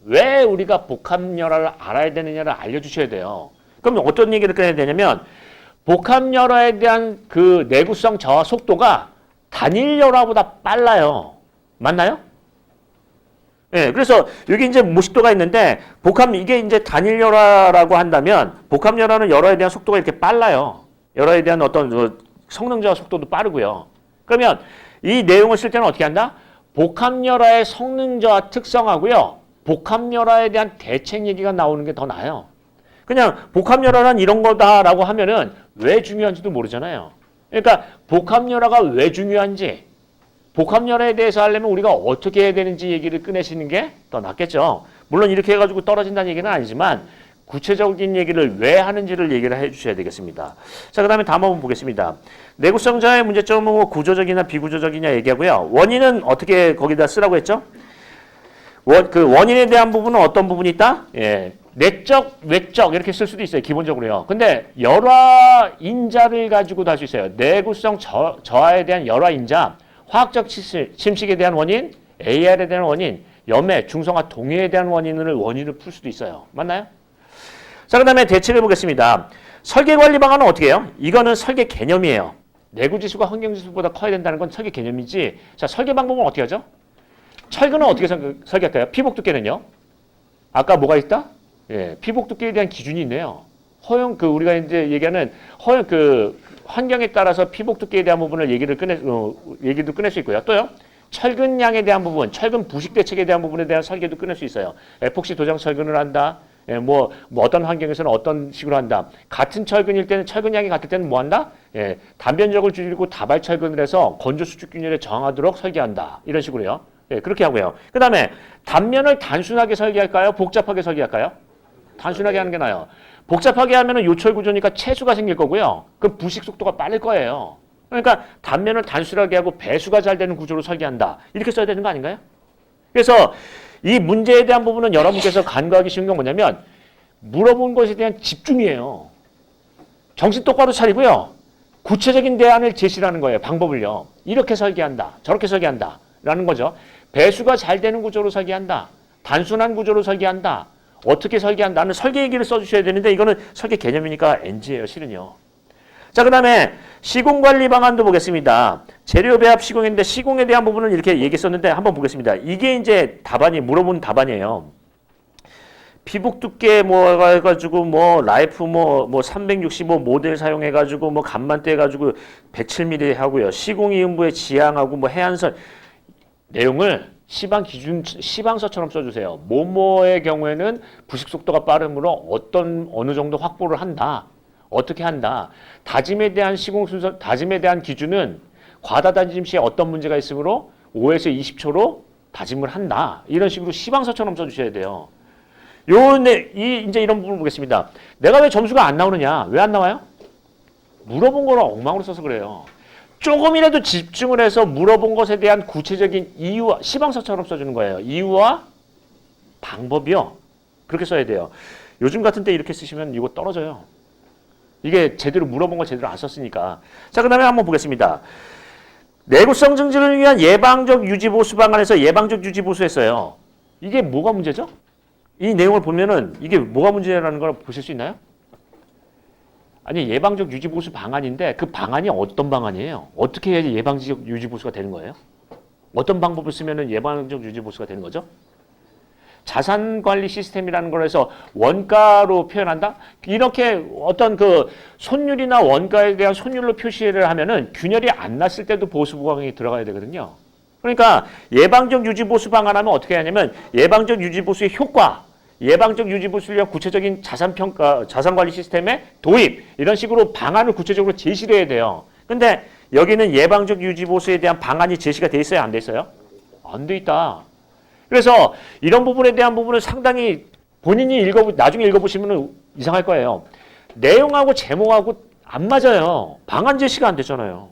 왜 우리가 복합열화를 알아야 되느냐를 알려주셔야 돼요. 그럼 어떤 얘기를 꺼내야 되냐면 복합열화에 대한 그 내구성 저하 속도가 단일열화보다 빨라요. 맞나요? 예, 그래서 여기 이제 모식도가 있는데 이게 이제 단일열화라고 한다면 복합열화는 열화에 대한 속도가 이렇게 빨라요. 열화에 대한 어떤 성능 저하 속도도 빠르고요. 그러면 이 내용을 쓸 때는 어떻게 한다? 복합열화의 성능 저하 특성하고요. 복합열화에 대한 대책 얘기가 나오는 게 더 나아요. 그냥 복합열화는 이런 거다라고 하면은 왜 중요한지도 모르잖아요. 그러니까 복합열화가 왜 중요한지, 복합열화에 대해서 하려면 우리가 어떻게 해야 되는지 얘기를 꺼내시는 게 더 낫겠죠. 물론 이렇게 해가지고 떨어진다는 얘기는 아니지만 구체적인 얘기를 왜 하는지를 얘기를 해주셔야 되겠습니다. 자, 그 다음에 다음 한번 보겠습니다. 내구성 저하의 문제점은 뭐 구조적이나 비구조적이냐 얘기하고요. 원인은 어떻게 거기다 쓰라고 했죠? 그 원인에 대한 부분은 어떤 부분이 있다? 예. 내적, 외적 이렇게 쓸 수도 있어요. 기본적으로요. 근데 열화 인자를 가지고도 할 수 있어요. 내구성 저하에 대한 열화 인자, 화학적 침식에 대한 원인, AR에 대한 원인, 염해, 중성화, 동해에 대한 원인을 풀 수도 있어요. 맞나요? 자, 그 다음에 대칭해 보겠습니다. 설계 관리 방안은 어떻게 해요? 이거는 설계 개념이에요. 내구 지수가 환경 지수보다 커야 된다는 건 설계 개념이지. 자, 설계 방법은 어떻게 하죠? 철근은 어떻게 설계할까요? 피복 두께는요? 아까 뭐가 있다? 예, 피복 두께에 대한 기준이 있네요. 허용 우리가 이제 얘기하는 허용 환경에 따라서 피복 두께에 대한 부분을 얘기도 꺼낼 수 있고요. 또요. 철근량에 대한 부분, 철근 부식 대책에 대한 부분에 대한 설계도 꺼낼 수 있어요. 에폭시 도장 철근을 한다. 예, 뭐 어떤 환경에서는 어떤 식으로 한다. 같은 철근일 때는 철근량이 같을 때는 뭐 한다? 예, 단변적을 줄이고 다발 철근을 해서 건조 수축 균열에 저항하도록 설계한다. 이런 식으로요. 예, 그렇게 하고요. 그 다음에 단면을 단순하게 설계할까요? 복잡하게 설계할까요? 단순하게 하는 게 나아요. 복잡하게 하면 요철 구조니까 채수가 생길 거고요. 그럼 부식 속도가 빠를 거예요. 그러니까 단면을 단순하게 하고 배수가 잘 되는 구조로 설계한다. 이렇게 써야 되는 거 아닌가요? 그래서 이 문제에 대한 부분은 여러분께서 간과하기 쉬운 건 뭐냐면 물어본 것에 대한 집중이에요. 정신 똑바로 차리고요. 구체적인 대안을 제시하는 거예요. 방법을요. 이렇게 설계한다. 저렇게 설계한다. 라는 거죠. 배수가 잘 되는 구조로 설계한다. 단순한 구조로 설계한다. 어떻게 설계한다는 설계 얘기를 써주셔야 되는데 이거는 설계 개념이니까 NG예요. 실은요. 자, 그 다음에 시공관리 방안도 보겠습니다. 재료 배합 시공인데 시공에 대한 부분은 이렇게 얘기했었는데 한번 보겠습니다. 이게 이제 답안이 물어본 답안이에요. 피복 두께 뭐 해가지고 뭐 라이프 뭐 365 모델 사용해가지고 뭐 간만대 해가지고 107mm 하고요. 시공이음부에 지향하고 뭐 해안선 내용을 시방서처럼 써주세요. 뭐뭐의 경우에는 부식 속도가 빠르므로 어느 정도 확보를 한다. 어떻게 한다. 다짐에 대한 시공 순서, 다짐에 대한 기준은 과다 다짐 시에 어떤 문제가 있으므로 5에서 20초로 다짐을 한다. 이런 식으로 시방서처럼 써주셔야 돼요. 이제 이런 부분을 보겠습니다. 내가 왜 점수가 안 나오느냐? 왜 안 나와요? 물어본 거를 엉망으로 써서 그래요. 조금이라도 집중을 해서 물어본 것에 대한 구체적인 이유와 시방서처럼 써주는 거예요. 이유와 방법이요. 그렇게 써야 돼요. 요즘 같은 때 이렇게 쓰시면 이거 떨어져요. 이게 제대로 물어본 걸 제대로 안 썼으니까. 자, 그 다음에 한번 보겠습니다. 내구성 증진을 위한 예방적 유지보수 방안에서 예방적 유지보수 했어요. 이게 뭐가 문제죠? 이 내용을 보면은 이게 뭐가 문제라는 걸 보실 수 있나요? 아니, 예방적 유지보수 방안인데 그 방안이 어떤 방안이에요? 어떻게 해야지 예방적 유지보수가 되는 거예요? 어떤 방법을 쓰면 예방적 유지보수가 되는 거죠? 자산관리 시스템이라는 걸 해서 원가로 표현한다? 이렇게 어떤 손율이나 원가에 대한 손율로 표시를 하면은 균열이 안 났을 때도 보수 보강이 들어가야 되거든요. 그러니까 예방적 유지보수 방안하면 어떻게 하냐면 예방적 유지보수의 효과, 예방적 유지보수를 위한 구체적인 자산평가, 자산관리 시스템의 도입 이런 식으로 방안을 구체적으로 제시를 해야 돼요. 근데 여기는 예방적 유지보수에 대한 방안이 제시가 돼 있어요? 안 돼 있어요? 안 돼 있다. 그래서 이런 부분에 대한 부분은 상당히 본인이 나중에 읽어보시면 이상할 거예요. 내용하고 제목하고 안 맞아요. 방안 제시가 안 되잖아요.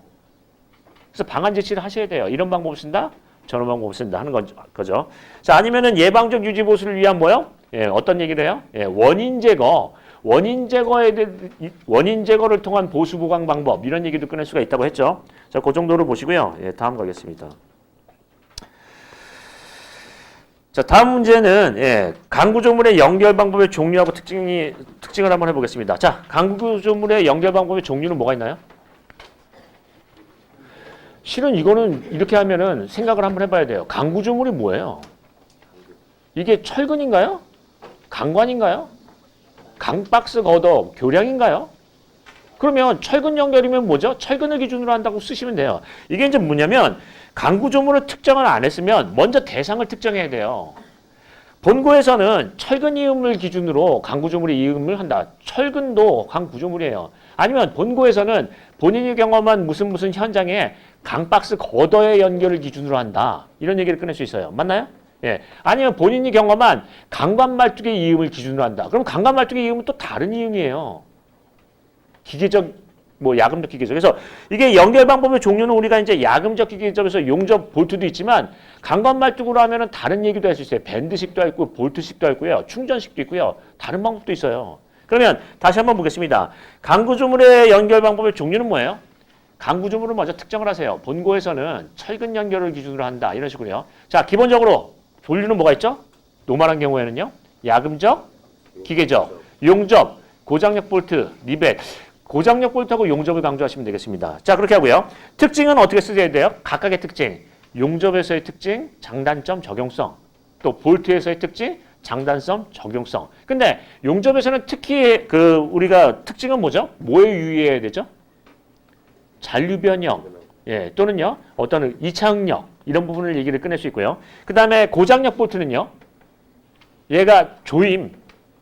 그래서 방안 제시를 하셔야 돼요. 이런 방법을 쓴다? 저런 방법을 쓴다 하는 거죠. 자, 아니면은 예방적 유지 보수를 위한 뭐요? 예, 어떤 얘기를 해요? 예, 원인 제거를 통한 보수 보강 방법 이런 얘기도 꺼낼 수가 있다고 했죠. 자, 그 정도로 보시고요. 예, 다음 가겠습니다. 자, 다음 문제는 강구조물의 연결 방법의 종류하고 특징을 한번 해보겠습니다. 자, 강구조물의 연결 방법의 종류는 뭐가 있나요? 실은 이거는 이렇게 하면은 생각을 한번 해봐야 돼요. 강구조물이 뭐예요? 이게 철근인가요? 강관인가요? 강박스 걷어 교량인가요? 그러면 철근 연결이면 뭐죠? 철근을 기준으로 한다고 쓰시면 돼요. 이게 이제 뭐냐면 강구조물을 특정을 안 했으면 먼저 대상을 특정해야 돼요. 본고에서는 철근 이음을 기준으로 강구조물의 이음을 한다. 철근도 강구조물이에요. 아니면 본고에서는 본인이 경험한 무슨 현장에 강박스 걷어의 연결을 기준으로 한다. 이런 얘기를 꺼낼 수 있어요. 맞나요? 예. 아니면 본인이 경험한 강관말뚝의 이음을 기준으로 한다. 그럼 강관말뚝의 이음은 또 다른 이음이에요. 기계적 야금적 기계적. 그래서 이게 연결 방법의 종류는 우리가 이제 야금적 기계적에서 용접 볼트도 있지만 강관말뚝으로 하면은 다른 얘기도 할 수 있어요. 밴드식도 있고 볼트식도 있고요. 충전식도 있고요. 다른 방법도 있어요. 그러면 다시 한번 보겠습니다. 강구조물의 연결 방법의 종류는 뭐예요? 강구조물을 먼저 특정을 하세요. 본고에서는 철근 연결을 기준으로 한다. 이런 식으로요. 자, 기본적으로 본류는 뭐가 있죠? 노멀한 경우에는요. 야금적, 기계적. 용접, 고장력 볼트, 리벳. 고장력 볼트하고 용접을 강조하시면 되겠습니다. 자, 그렇게 하고요. 특징은 어떻게 쓰셔야 돼요? 각각의 특징. 용접에서의 특징, 장단점, 적용성. 또 볼트에서의 특징, 장단점, 적용성. 근데 용접에서는 특히 우리가 특징은 뭐죠? 뭐에 유의해야 되죠? 잔류 변형, 예, 또는요 어떤 이차응력 이런 부분을 얘기를 꺼낼 수 있고요. 그 다음에 고장력 볼트는요, 얘가 조임.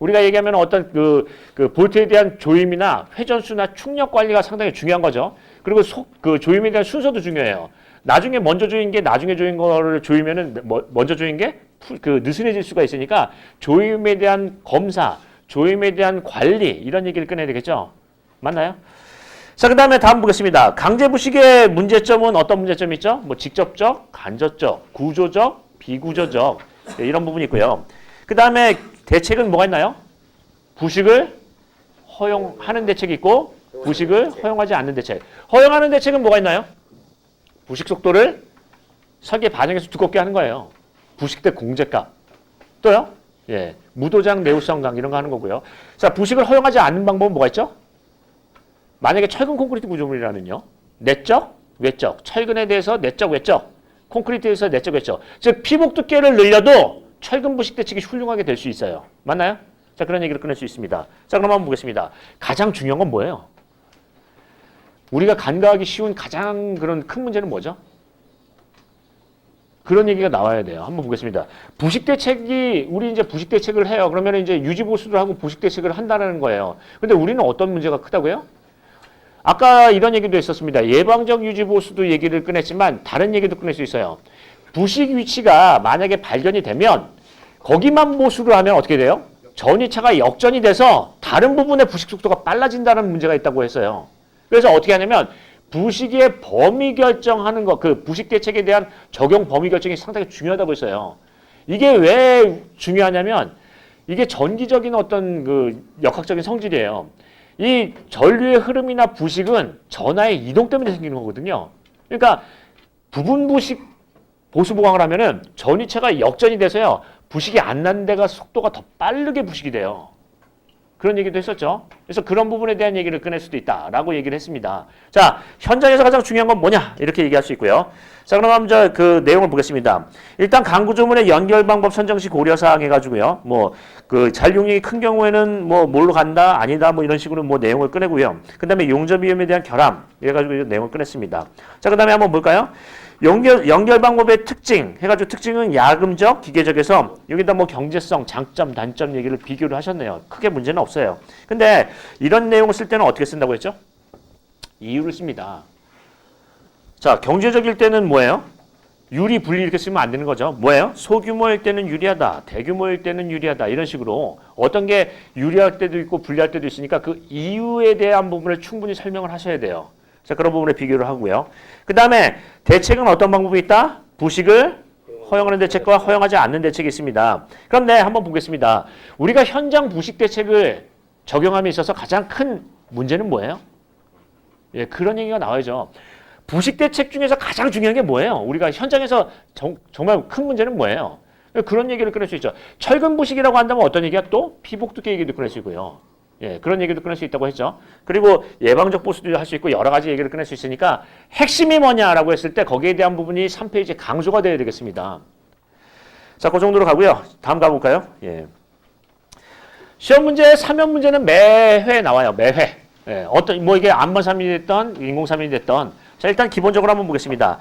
우리가 얘기하면 어떤 그 볼트에 대한 조임이나 회전수나 충력 관리가 상당히 중요한 거죠. 그리고 그 조임에 대한 순서도 중요해요. 나중에 먼저 조인 게 나중에 조인 거를 조이면은 먼저 조인 게 느슨해질 수가 있으니까 조임에 대한 검사, 조임에 대한 관리 이런 얘기를 꺼내야 되겠죠. 맞나요? 자, 그 다음에 다음 보겠습니다. 강제 부식의 문제점은 어떤 문제점이 있죠? 뭐 직접적, 간접적, 구조적, 비구조적, 네, 이런 부분이 있고요. 그 다음에 대책은 뭐가 있나요? 부식을 허용하는 대책이 있고 부식을 허용하지 않는 대책. 허용하는 대책은 뭐가 있나요? 부식 속도를 설계 반영해서 두껍게 하는 거예요. 부식 때 공제값. 또요? 예, 무도장, 내구성강 이런 거 하는 거고요. 자, 부식을 허용하지 않는 방법은 뭐가 있죠? 만약에 철근 콘크리트 구조물이라면요. 내적, 외적. 철근에 대해서 내적, 외적. 콘크리트에서 내적, 외적. 즉 피복 두께를 늘려도 철근 부식 대책이 훌륭하게 될 수 있어요. 맞나요? 자, 그런 얘기를 꺼낼 수 있습니다. 자, 그럼 한번 보겠습니다. 가장 중요한 건 뭐예요? 우리가 간과하기 쉬운 가장 그런 큰 문제는 뭐죠? 그런 얘기가 나와야 돼요. 한번 보겠습니다. 부식 대책이 우리 이제 부식 대책을 해요. 그러면 이제 유지 보수를 하고 부식 대책을 한다는 거예요. 근데 우리는 어떤 문제가 크다고요? 아까 이런 얘기도 있었습니다. 예방적 유지 보수도 얘기를 꺼냈지만 다른 얘기도 꺼낼 수 있어요. 부식 위치가 만약에 발견이 되면 거기만 보수를 하면 어떻게 돼요? 전이차가 역전이 돼서 다른 부분의 부식 속도가 빨라진다는 문제가 있다고 했어요. 그래서 어떻게 하냐면 부식의 범위 결정하는 것, 그 부식 대책에 대한 적용 범위 결정이 상당히 중요하다고 했어요. 이게 왜 중요하냐면 이게 전기적인 어떤 그 역학적인 성질이에요. 이 전류의 흐름이나 부식은 전하의 이동 때문에 생기는 거거든요. 그러니까 부분 부식 보수 보강을 하면은 전이체가 역전이 돼서요. 부식이 안 난 데가 속도가 더 빠르게 부식이 돼요. 그런 얘기도 했었죠. 그래서 그런 부분에 대한 얘기를 꺼낼 수도 있다라고 얘기를 했습니다. 자, 현장에서 가장 중요한 건 뭐냐? 이렇게 얘기할 수 있고요. 자, 그럼 먼저 그 내용을 보겠습니다. 일단 강구조물의 연결 방법 선정 시 고려사항 해가지고요. 뭐 그 잔용량이 큰 경우에는 뭐 뭘로 간다, 아니다, 뭐 이런 식으로 뭐 내용을 꺼내고요. 그 다음에 용접 위험에 대한 결함 해가지고 내용을 꺼냈습니다. 자, 그 다음에 한번 볼까요? 연결 방법의 특징 해가지고 특징은 야금적, 기계적에서 여기다 뭐 경제성, 장점, 단점 얘기를 비교를 하셨네요. 크게 문제는 없어요. 근데 이런 내용을 쓸 때는 어떻게 쓴다고 했죠? 이유를 씁니다. 자, 경제적일 때는 뭐예요? 유리, 분리 이렇게 쓰면 안 되는 거죠. 뭐예요? 소규모일 때는 유리하다, 대규모일 때는 유리하다 이런 식으로 어떤 게 유리할 때도 있고 불리할 때도 있으니까 그 이유에 대한 부분을 충분히 설명을 하셔야 돼요. 자, 그런 부분에 비교를 하고요. 그 다음에 대책은 어떤 방법이 있다? 부식을 허용하는 대책과 허용하지 않는 대책이 있습니다. 그런데 한번 보겠습니다. 우리가 현장 부식 대책을 적용함에 있어서 가장 큰 문제는 뭐예요? 예, 그런 얘기가 나와야죠. 부식 대책 중에서 가장 중요한 게 뭐예요? 우리가 현장에서 정말 큰 문제는 뭐예요? 그런 얘기를 꺼낼 수 있죠. 철근 부식이라고 한다면 어떤 얘기가 또 피복 두께 얘기도 꺼낼 수 있고요. 예, 그런 얘기도 꺼낼 수 있다고 했죠. 그리고 예방적 보수도 할 수 있고 여러 가지 얘기를 꺼낼 수 있으니까 핵심이 뭐냐라고 했을 때 거기에 대한 부분이 3페이지에 강조가 되어야 되겠습니다. 자, 그 정도로 가고요. 다음 가볼까요? 예. 시험 문제, 사면 문제는 매회 나와요. 매회. 예, 뭐 이게 안번 사면이 됐던 인공 사면이 됐던. 자, 일단 기본적으로 한번 보겠습니다.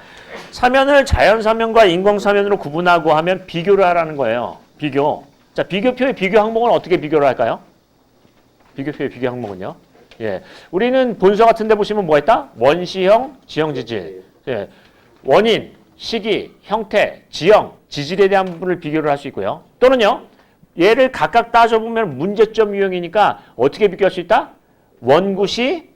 사면을 자연 사면과 인공 사면으로 구분하고 하면 비교를 하라는 거예요. 비교. 자, 비교표의 비교 항목은 어떻게 비교를 할까요? 비교표의 비교 항목은요. 예, 우리는 본서 같은 데 보시면 뭐가 있다? 원시형, 지형 지질. 예, 원인, 시기, 형태, 지형, 지질에 대한 부분을 비교를 할 수 있고요. 또는요. 얘를 각각 따져보면 문제점 유형이니까 어떻게 비교할 수 있다? 원구시,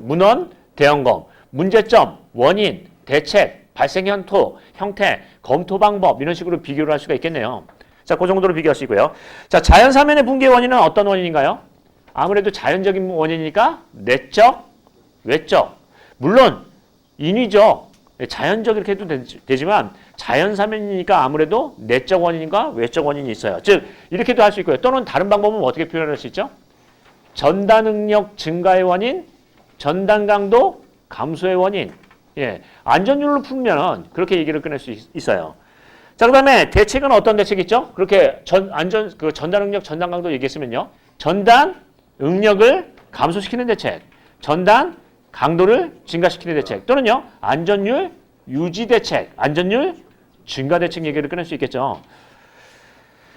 문헌, 대형검. 문제점, 원인, 대책, 발생 현토, 형태, 검토 방법 이런 식으로 비교를 할 수가 있겠네요. 자, 그 정도로 비교할 수 있고요. 자, 자연사면의 붕괴 원인은 어떤 원인인가요? 아무래도 자연적인 원인이니까 내적, 외적. 물론 인위적, 자연적 이렇게 해도 되지만 자연사면이니까 아무래도 내적 원인과 외적 원인이 있어요. 즉 이렇게도 할 수 있고요. 또는 다른 방법은 어떻게 표현할 수 있죠? 전단 응력 증가의 원인, 전단 강도 감소의 원인. 예, 안전율로 풀면 그렇게 얘기를 꺼낼 수 있어요. 자, 그다음에 대책은 어떤 대책이 있죠? 그렇게 전단 응력, 전단 강도 얘기했으면요. 전단 응력을 감소시키는 대책, 전단 강도를 증가시키는 대책, 또는요 안전율 유지 대책, 안전율 증가 대책 얘기를 꺼낼 수 있겠죠.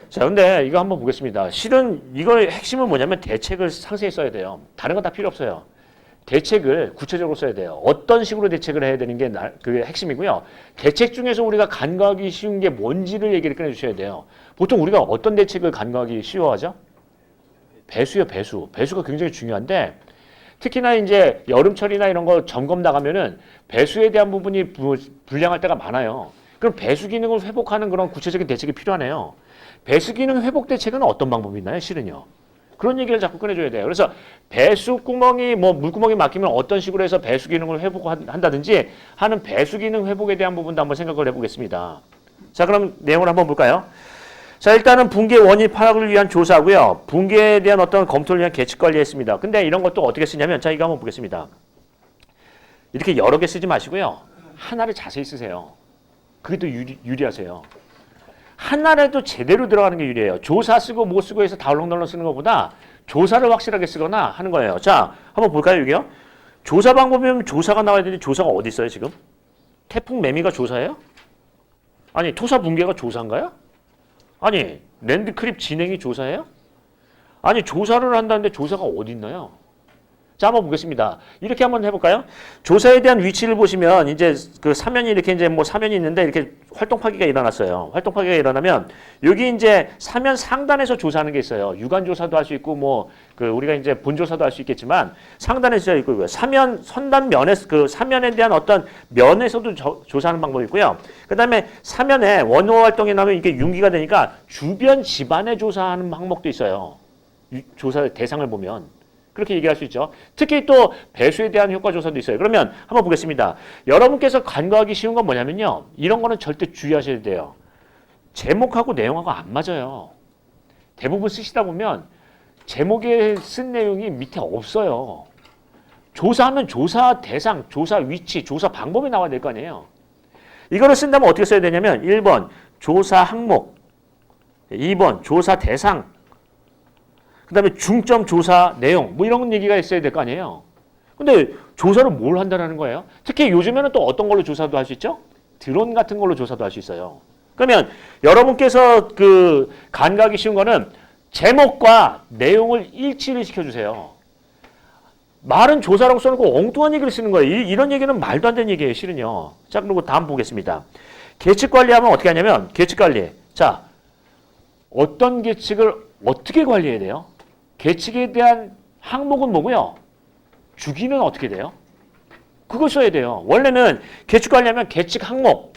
자, 근데 이거 한번 보겠습니다. 실은 이거의 핵심은 뭐냐면 대책을 상세히 써야 돼요. 다른 건 다 필요 없어요. 대책을 구체적으로 써야 돼요. 어떤 식으로 대책을 해야 되는 게 그게 핵심이고요. 대책 중에서 우리가 간과하기 쉬운 게 뭔지를 얘기를 꺼내주셔야 돼요. 보통 우리가 어떤 대책을 간과하기 쉬워하죠? 배수요, 배수. 배수가 굉장히 중요한데 특히나 이제 여름철이나 이런 거 점검 나가면은 배수에 대한 부분이 불량할 때가 많아요. 그럼 배수 기능을 회복하는 그런 구체적인 대책이 필요하네요. 배수 기능 회복 대책은 어떤 방법이 있나요? 실은요. 그런 얘기를 자꾸 꺼내줘야 돼요. 그래서 배수 구멍이 물구멍이 막히면 어떤 식으로 해서 배수 기능을 회복한다든지 하는 배수 기능 회복에 대한 부분도 한번 생각을 해보겠습니다. 자, 그럼 내용을 한번 볼까요? 자, 일단은 붕괴 원인 파악을 위한 조사고요. 붕괴에 대한 어떤 검토를 위한 계측 관리했습니다. 근데 이런 것도 어떻게 쓰냐면 자, 이거 한번 보겠습니다. 이렇게 여러 개 쓰지 마시고요. 하나를 자세히 쓰세요. 그게 더 유리하세요. 하나라도 제대로 들어가는 게 유리해요. 조사 쓰고 뭐 쓰고 해서 다 얼렁덜렁 쓰는 것보다 조사를 확실하게 쓰거나 하는 거예요. 자, 한번 볼까요, 여기요? 조사 방법이면 조사가 나와야 되는데 조사가 어디 있어요, 지금? 태풍 매미가 조사예요? 아니, 토사 붕괴가 조사인가요? 아니, 랜드 크립 진행이 조사예요? 아니, 조사를 한다는데 조사가 어디 있나요? 자, 한번 보겠습니다. 이렇게 한번 해볼까요? 조사에 대한 위치를 보시면 이제 그 사면이 이렇게 이제 뭐 사면이 있는데 이렇게 활동 파기가 일어났어요. 활동 파기가 일어나면 여기 이제 사면 상단에서 조사하는 게 있어요. 유관 조사도 할 수 있고 뭐 그 우리가 이제 본 조사도 할 수 있겠지만 상단에서 있고 사면 선단 면에서 그 사면에 대한 어떤 면에서도 조사하는 방법이 있고요. 그다음에 사면에 원호 활동이 나면 이게 융기가 되니까 주변 집안에 조사하는 항목도 있어요. 조사 대상을 보면. 그렇게 얘기할 수 있죠. 특히 또 배수에 대한 효과 조사도 있어요. 그러면 한번 보겠습니다. 여러분께서 간과하기 쉬운 건 뭐냐면요. 이런 거는 절대 주의하셔야 돼요. 제목하고 내용하고 안 맞아요. 대부분 쓰시다 보면 제목에 쓴 내용이 밑에 없어요. 조사하면 조사 대상, 조사 위치, 조사 방법이 나와야 될 거 아니에요. 이거를 쓴다면 어떻게 써야 되냐면 1번 조사 항목, 2번 조사 대상, 그 다음에 중점 조사 내용 뭐 이런 얘기가 있어야 될 거 아니에요. 근데 조사를 뭘 한다는 거예요? 특히 요즘에는 또 어떤 걸로 조사도 할 수 있죠? 드론 같은 걸로 조사도 할 수 있어요. 그러면 여러분께서 그 간과하기 쉬운 거는 제목과 내용을 일치를 시켜주세요. 말은 조사라고 써놓고 엉뚱한 얘기를 쓰는 거예요. 이런 얘기는 말도 안 되는 얘기예요, 실은요. 자, 그리고 다음 보겠습니다. 계측 관리하면 어떻게 하냐면 계측 관리. 자, 어떤 계측을 어떻게 관리해야 돼요? 계측에 대한 항목은 뭐고요? 주기는 어떻게 돼요? 그걸 써야 돼요. 원래는 계측 관리하면 계측 항목,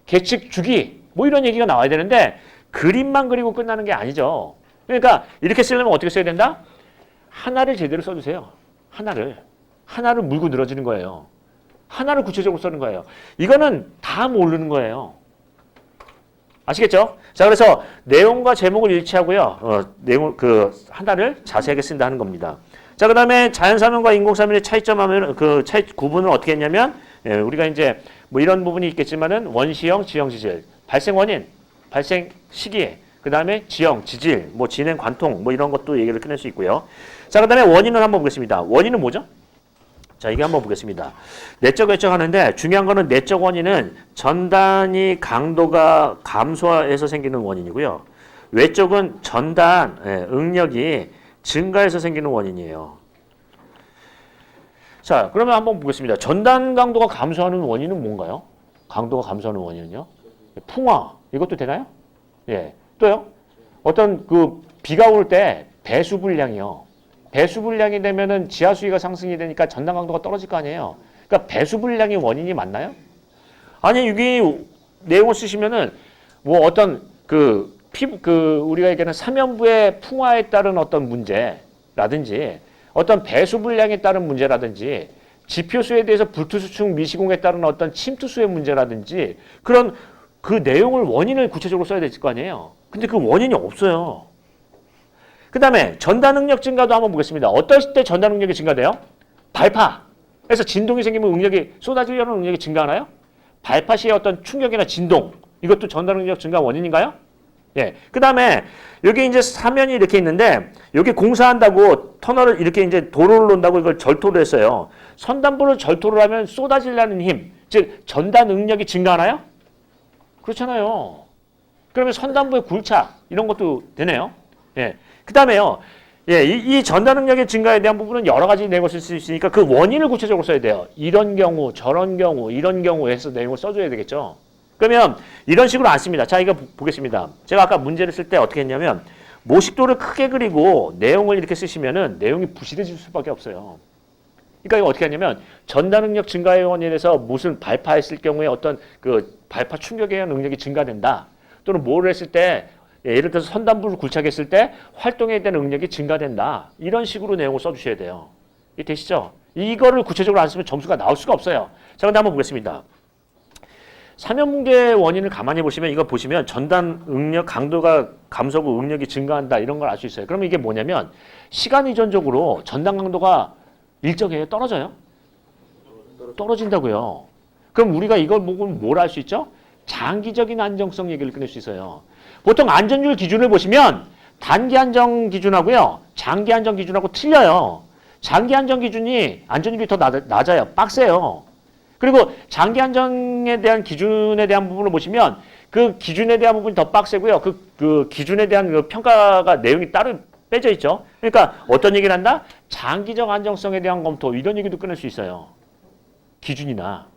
계측 주기 뭐 이런 얘기가 나와야 되는데 그림만 그리고 끝나는 게 아니죠. 그러니까 이렇게 쓰려면 어떻게 써야 된다? 하나를 제대로 써주세요. 하나를 물고 늘어지는 거예요. 하나를 구체적으로 쓰는 거예요. 이거는 다 모르는 거예요. 아시겠죠? 자, 그래서 내용과 제목을 일치하고요. 내용 하나를 자세하게 쓴다는 겁니다. 자, 그다음에 자연사면과 인공사면의 차이점하면 그 차이 구분을 어떻게 했냐면 우리가 이제 뭐 이런 부분이 있겠지만은 원시형, 지형 지질, 발생 원인, 발생 시기, 그다음에 지형, 지질, 뭐 진행 관통 뭐 이런 것도 얘기를 꺼낼 수 있고요. 자, 그다음에 원인을 한번 보겠습니다. 원인은 뭐죠? 자, 이게 한번 보겠습니다. 내적, 외적 하는데 중요한 거는 내적 원인은 전단이 강도가 감소해서 생기는 원인이고요. 외적은 전단 응력이 증가해서 생기는 원인이에요. 자, 그러면 한번 보겠습니다. 전단 강도가 감소하는 원인은 뭔가요? 강도가 감소하는 원인은요? 풍화, 이것도 되나요? 예. 또요? 어떤 비가 올 때 배수 불량이요. 배수 불량이 되면은 지하 수위가 상승이 되니까 전단 강도가 떨어질 거 아니에요. 그러니까 배수 불량이 원인이 맞나요? 아니, 여기 내용을 쓰시면은 뭐 어떤 우리가 얘기하는 사면부의 풍화에 따른 어떤 문제라든지 어떤 배수 불량에 따른 문제라든지 지표수에 대해서 불투수층 미시공에 따른 어떤 침투수의 문제라든지 그런 그 내용을 원인을 구체적으로 써야 될 거 아니에요. 근데 그 원인이 없어요. 그 다음에 전달 능력 증가도 한번 보겠습니다. 어떨 때 전달 능력이 증가돼요? 발파에서 진동이 생기면 응력이 쏟아지려는 응력이 증가하나요? 발파 시의 어떤 충격이나 진동 이것도 전달 능력 증가 원인인가요? 예. 그 다음에 여기 이제 사면이 이렇게 있는데 여기 공사한다고 터널을 이렇게 이제 도로를 놓는다고 이걸 절토를 했어요. 선단부를 절토를 하면 쏟아지려는 힘, 즉 전달 능력이 증가하나요? 그렇잖아요. 그러면 선단부의 굴착 이런 것도 되네요. 예. 그 다음에요. 예, 이 전달 능력의 증가에 대한 부분은 여러 가지 내용을 쓸 수 있으니까 그 원인을 구체적으로 써야 돼요. 이런 경우, 저런 경우, 이런 경우에서 내용을 써줘야 되겠죠. 그러면 이런 식으로 안 씁니다. 자, 이거 보겠습니다. 제가 아까 문제를 쓸 때 어떻게 했냐면 모식도를 크게 그리고 내용을 이렇게 쓰시면은 내용이 부실해질 수밖에 없어요. 그러니까 이거 어떻게 하냐면 전달 능력 증가의 원인에서 무슨 발파했을 경우에 어떤 그 발파 충격에 의한 능력이 증가된다. 또는 뭐를 했을 때 예를 들어서 선단부를 굴착했을 때 활동에 대한 능력이 증가된다. 이런 식으로 내용을 써주셔야 돼요. 이 되시죠? 이거를 구체적으로 안 쓰면 점수가 나올 수가 없어요. 자, 그런데 한번 보겠습니다. 사면붕괴의 원인을 가만히 보시면 이거 보시면 전단 응력 강도가 감소하고 응력이 증가한다 이런 걸 알 수 있어요. 그러면 이게 뭐냐면 시간 이전적으로 전단 강도가 일정해요? 떨어져요? 떨어진다고요. 그럼 우리가 이걸 보고 뭘 알 수 있죠? 장기적인 안정성 얘기를 꺼낼 수 있어요. 보통 안전율 기준을 보시면 단기 안정 기준하고요. 장기 안정 기준하고 틀려요. 장기 안정 기준이 안전율이 더 낮아요. 빡세요. 그리고 장기 안정에 대한 기준에 대한 부분을 보시면 그 기준에 대한 부분이 더 빡세고요. 그 기준에 대한 그 평가가 내용이 따로 빼져 있죠. 그러니까 어떤 얘기를 한다? 장기적 안정성에 대한 검토 이런 얘기도 꺼낼 수 있어요. 기준이나.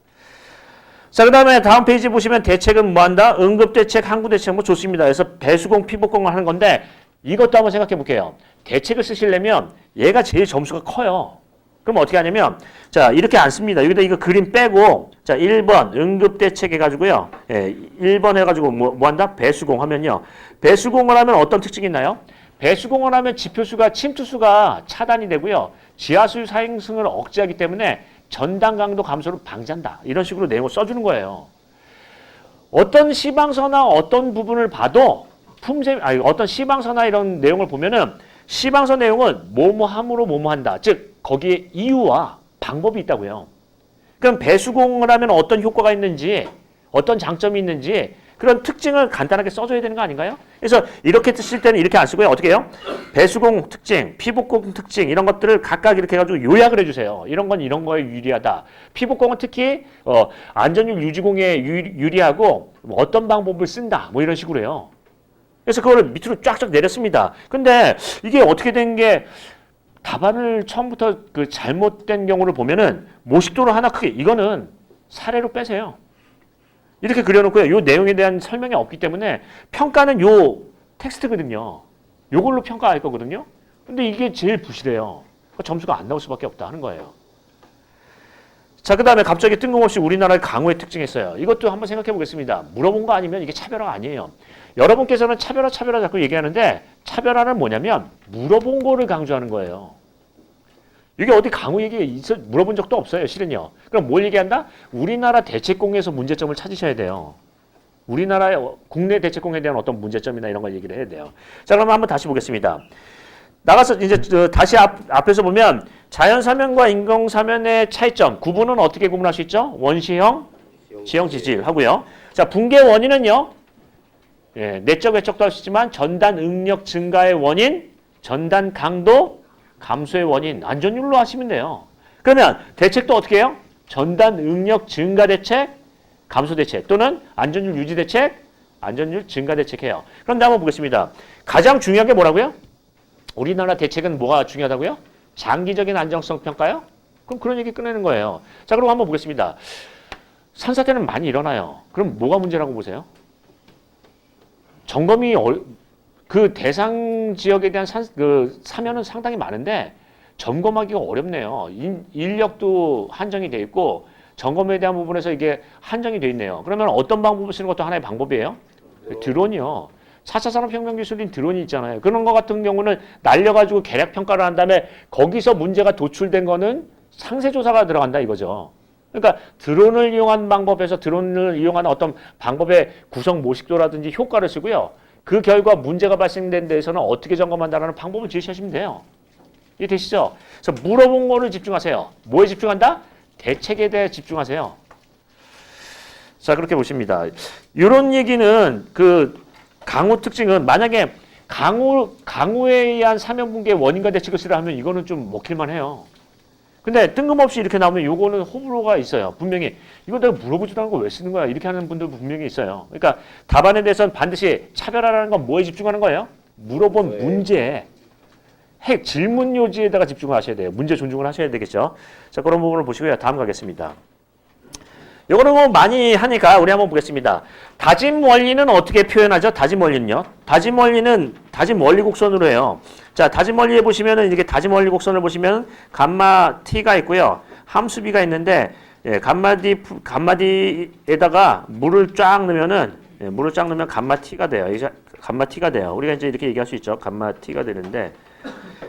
자, 그 다음에 다음 페이지 보시면 대책은 뭐 한다? 응급대책, 항구대책 뭐 좋습니다. 그래서 배수공, 피복공을 하는 건데 이것도 한번 생각해 볼게요. 대책을 쓰시려면 얘가 제일 점수가 커요. 그럼 어떻게 하냐면 자 이렇게 안 씁니다. 여기다 이거 그림 빼고 자 1번 응급대책 해가지고요. 예, 1번 해가지고 뭐 한다? 배수공 하면요. 배수공을 하면 어떤 특징이 있나요? 배수공을 하면 지표수가 침투수가 차단이 되고요. 지하수 상승을 억제하기 때문에 전단 강도 감소를 방지한다. 이런 식으로 내용을 써주는 거예요. 어떤 시방서나 어떤 부분을 봐도 어떤 시방서나 이런 내용을 보면은 시방서 내용은 뭐뭐함으로 뭐뭐한다. 즉 거기에 이유와 방법이 있다고요. 그럼 배수공을 하면 어떤 효과가 있는지 어떤 장점이 있는지 그런 특징을 간단하게 써줘야 되는 거 아닌가요? 그래서 이렇게 쓰실 때는 이렇게 안 쓰고요. 어떻게 해요? 배수공 특징, 피복공 특징 이런 것들을 각각 이렇게 해가지고 요약을 해주세요. 이런 건 이런 거에 유리하다. 피복공은 특히 안전율 유지공에 유리하고 어떤 방법을 쓴다. 뭐 이런 식으로 해요. 그래서 그거를 밑으로 쫙쫙 내렸습니다. 근데 이게 어떻게 된 게 답안을 처음부터 그 잘못된 경우를 보면은 모식도를 하나 크게 이거는 사례로 빼세요. 이렇게 그려놓고요. 이 내용에 대한 설명이 없기 때문에 평가는 요 텍스트거든요. 요걸로 평가할 거거든요. 근데 이게 제일 부실해요. 점수가 안 나올 수밖에 없다 하는 거예요. 자, 그 다음에 갑자기 뜬금없이 우리나라의 강우의 특징이 있어요. 이것도 한번 생각해 보겠습니다. 물어본 거 아니면 이게 차별화가 아니에요. 여러분께서는 차별화 자꾸 얘기하는데 차별화는 뭐냐면 물어본 거를 강조하는 거예요. 이게 어디 강우 얘기 물어본 적도 없어요. 실은요. 그럼 뭘 얘기한다? 우리나라 대책공에서 문제점을 찾으셔야 돼요. 우리나라의 국내 대책공에 대한 어떤 문제점이나 이런 걸 얘기를 해야 돼요. 자, 그러면 한번 다시 보겠습니다. 나가서 이제 다시 앞에서 보면 자연사면과 인공사면의 차이점, 구분은 어떻게 구분할 수 있죠? 원시형, 지형 지질 하고요. 자, 붕괴 원인은요. 예, 내적 외적도 할 수 있지만 전단 응력 증가의 원인, 전단 강도 감소의 원인, 안전율로 하시면 돼요. 그러면 대책도 어떻게 해요? 전단 응력 증가 대책, 감소 대책 또는 안전율 유지 대책, 안전율 증가 대책해요. 그런데 한번 보겠습니다. 가장 중요한 게 뭐라고요? 우리나라 대책은 뭐가 중요하다고요? 장기적인 안정성 평가요? 그럼 그런 얘기 꺼내는 거예요. 자, 그럼 한번 보겠습니다. 산사태는 많이 일어나요. 그럼 뭐가 문제라고 보세요? 점검이 그 대상 지역에 대한 사면은 상당히 많은데 점검하기가 어렵네요. 인력도 한정이 돼 있고 점검에 대한 부분에서 이게 한정이 돼 있네요. 그러면 어떤 방법을 쓰는 것도 하나의 방법이에요? 드론이요. 4차 산업혁명 기술인 드론이 있잖아요. 그런 거 같은 경우는 날려가지고 계략 평가를 한 다음에 거기서 문제가 도출된 거는 상세 조사가 들어간다 이거죠. 그러니까 드론을 이용한 방법에서 드론을 이용하는 어떤 방법의 구성 모식도라든지 효과를 쓰고요. 그 결과 문제가 발생된 데에서는 어떻게 점검한다는 방법을 제시하시면 돼요. 이해 되시죠? 그래서 물어본 거를 집중하세요. 뭐에 집중한다? 대책에 대해 집중하세요. 자, 그렇게 보십니다. 이런 얘기는 그 강우 특징은 만약에 강우에 의한 사면붕괴의 원인과 대책을 쓰라 하면 이거는 좀 먹힐만 해요. 근데 뜬금없이 이렇게 나오면 요거는 호불호가 있어요. 분명히 이거 내가 물어보지도 않은 거 왜 쓰는 거야? 이렇게 하는 분들 분명히 있어요. 그러니까 답안에 대해서는 반드시 차별화라는 건 뭐에 집중하는 거예요? 물어본 문제에 핵 질문 요지에다가 집중을 하셔야 돼요. 문제 존중을 하셔야 되겠죠. 자, 그런 부분을 보시고요. 다음 가겠습니다. 요거는 뭐 많이 하니까 우리 한번 보겠습니다. 다짐 원리는 어떻게 표현하죠? 다짐 원리는요. 다짐 원리는 다짐 원리 곡선으로 해요. 자, 다짐 원리에 보시면은 이렇게 다짐 원리 곡선을 보시면 감마 t가 있고요. 함수 b가 있는데 감마 d에다가 물을 쫙 넣으면은 물을 쫙 넣으면 감마 t가 돼요. 감마 t가 돼요. 우리가 이제 이렇게 얘기할 수 있죠. 감마 t가 되는데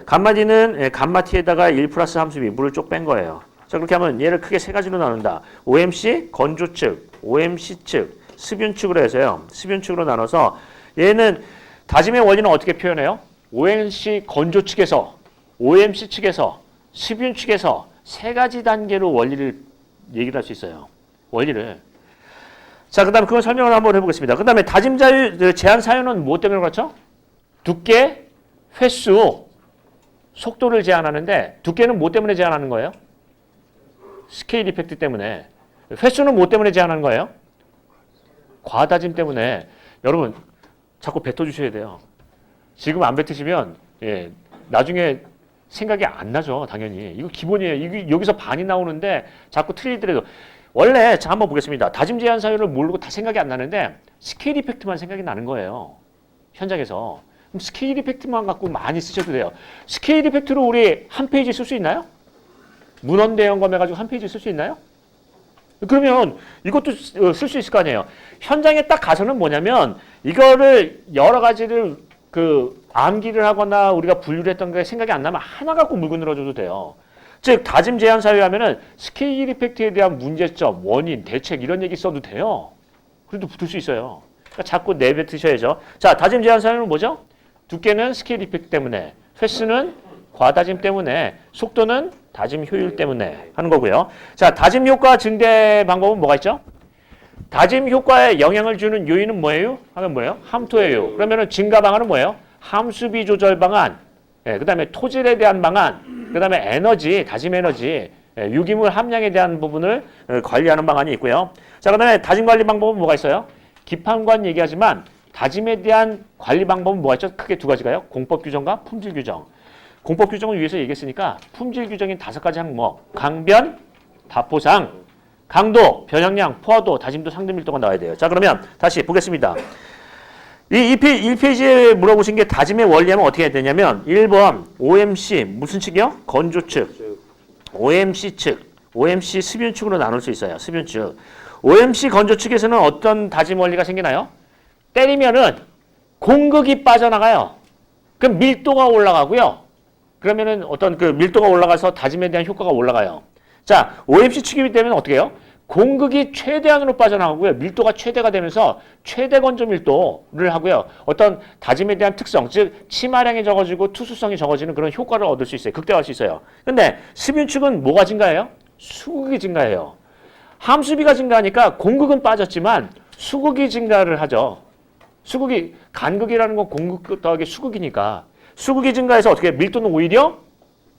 감마 d는 감마 t에다가 1 플러스 함수 b 물을 쭉 뺀 거예요. 자, 그렇게 하면 얘를 크게 세 가지로 나눈다. OMC 건조 측, OMC 측, 습윤 측으로 해서요. 습윤 측으로 나눠서 얘는 다짐의 원리는 어떻게 표현해요? OMC 건조 측에서, OMC 측에서, 습윤 측에서 세 가지 단계로 원리를 얘기를 할 수 있어요. 원리를. 자, 그다음에 그걸 설명을 한번 해보겠습니다. 그다음에 다짐 자유 제한 사유는 무엇 때문에 그렇죠? 두께, 횟수, 속도를 제한하는데 두께는 뭐 때문에 제한하는 거예요? 스케일 이펙트 때문에. 횟수는 뭐 때문에 제한하는 거예요? 과다짐 때문에. 여러분 자꾸 뱉어주셔야 돼요. 지금 안 뱉으시면 나중에 생각이 안 나죠. 당연히. 이거 기본이에요. 이게 여기서 반이 나오는데 자꾸 틀리더라도 원래 자 한번 보겠습니다. 다짐 제한 사유를 모르고 다 생각이 안 나는데 스케일 이펙트만 생각이 나는 거예요. 현장에서. 그럼 스케일 이펙트만 갖고 많이 쓰셔도 돼요. 스케일 이펙트로 우리 한 페이지 쓸 수 있나요? 문헌 대연검 해가지고 한 페이지 쓸 수 있나요? 그러면 이것도 쓸 수 있을 거 아니에요. 현장에 딱 가서는 뭐냐면 이거를 여러 가지를 암기를 하거나 우리가 분류를 했던 게 생각이 안 나면 하나 갖고 물고 늘어줘도 돼요. 즉 다짐 제한 사유 하면은 스케일 이펙트에 대한 문제점, 원인, 대책 이런 얘기 써도 돼요. 그래도 붙을 수 있어요. 그러니까 자꾸 내뱉으셔야죠. 자, 다짐 제한 사유는 뭐죠? 두께는 스케일 이펙트 때문에, 횟수는 과다짐 때문에, 속도는 다짐 효율 때문에 하는 거고요. 자, 다짐 효과 증대 방법은 뭐가 있죠? 다짐 효과에 영향을 주는 요인은 뭐예요? 하면 뭐예요? 함토예요. 그러면은 증가 방안은 뭐예요? 함수비 조절 방안, 그 다음에 토질에 대한 방안, 그 다음에 에너지, 다짐 에너지, 유기물 함량에 대한 부분을 관리하는 방안이 있고요. 자, 그 다음에 다짐 관리 방법은 뭐가 있어요? 기판관 얘기하지만 다짐에 대한 관리 방법은 뭐가 있죠? 크게 두 가지가요. 공법 규정과 품질 규정. 공법 규정을 위해서 얘기했으니까 품질 규정인 5가지 항목, 강변, 답보상, 강도, 변형량, 포화도, 다짐도, 상도 밀도가 나와야 돼요. 자, 그러면 다시 보겠습니다. 이 1페이지에 물어보신 게 다짐의 원리하면 어떻게 해야 되냐면 1번 OMC 무슨 측이요? 건조 측. OMC 측. OMC 습윤 측으로 나눌 수 있어요. 습윤 측. OMC 건조 측에서는 어떤 다짐 원리가 생기나요? 때리면은 공극이 빠져나가요. 그럼 밀도가 올라가고요. 그러면은 어떤 밀도가 올라가서 다짐에 대한 효과가 올라가요. 자, OMC 측이기 때문에 어떻게 해요? 공극이 최대한으로 빠져나가고요. 밀도가 최대가 되면서 최대 건조 밀도를 하고요. 어떤 다짐에 대한 특성, 즉 치마량이 적어지고 투수성이 적어지는 그런 효과를 얻을 수 있어요. 극대화할 수 있어요. 근데 습윤 측은 뭐가 증가해요? 수극이 증가해요. 함수비가 증가하니까 공극은 빠졌지만 수극이 증가를 하죠. 수극이 간극이라는 건 공극 더하기 수극이니까 수극이 증가해서 어떻게 밀도는 오히려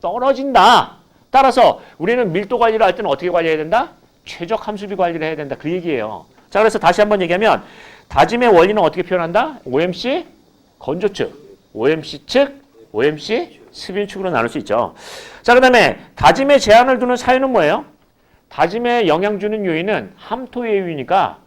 떨어진다. 따라서 우리는 밀도 관리를 할 때는 어떻게 관리해야 된다? 최적 함수비 관리를 해야 된다. 그 얘기예요. 자, 그래서 다시 한번 얘기하면 다짐의 원리는 어떻게 표현한다? OMC 건조 측, OMC 측, OMC 습윤 측으로 나눌 수 있죠. 자, 그다음에 다짐에 제한을 두는 사유는 뭐예요? 다짐에 영향 주는 요인은 함토의 요인이니까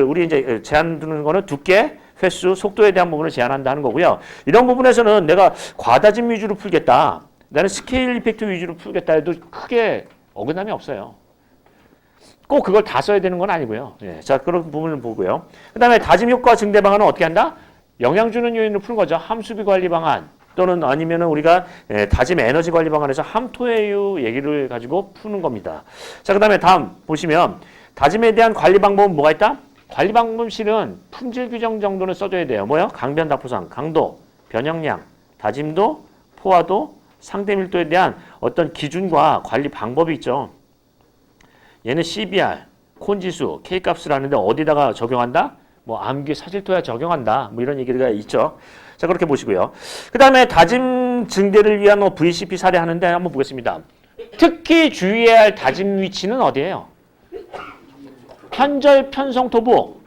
우리 이제 제한 두는 거는 두께, 횟수, 속도에 대한 부분을 제한한다 하는 거고요. 이런 부분에서는 내가 과다짐 위주로 풀겠다. 나는 스케일 이펙트 위주로 풀겠다 해도 크게 어긋남이 없어요. 꼭 그걸 다 써야 되는 건 아니고요. 예, 자, 그런 부분을 보고요. 그 다음에 다짐 효과 증대 방안은 어떻게 한다? 영향 주는 요인으로 푸는 거죠. 함수비 관리 방안, 또는 아니면은 우리가 다짐 에너지 관리 방안에서 함토해유 얘기를 가지고 푸는 겁니다. 자, 그다음에 다음 보시면 다짐에 대한 관리 방법은 뭐가 있다? 관리 방법 실은 품질 규정 정도는 써줘야 돼요. 뭐요? 강변 다포상, 강도, 변형량, 다짐도, 포화도, 상대 밀도에 대한 어떤 기준과 관리 방법이 있죠. 얘는 CBR, 콘지수, K값을 하는데 어디다가 적용한다? 뭐 암기 사질토야 적용한다. 뭐 이런 얘기가 있죠. 자, 그렇게 보시고요. 그 다음에 다짐 증대를 위한 뭐 VCP 사례 하는데 한번 보겠습니다. 특히 주의해야 할 다짐 위치는 어디예요? 편절, 편성토부,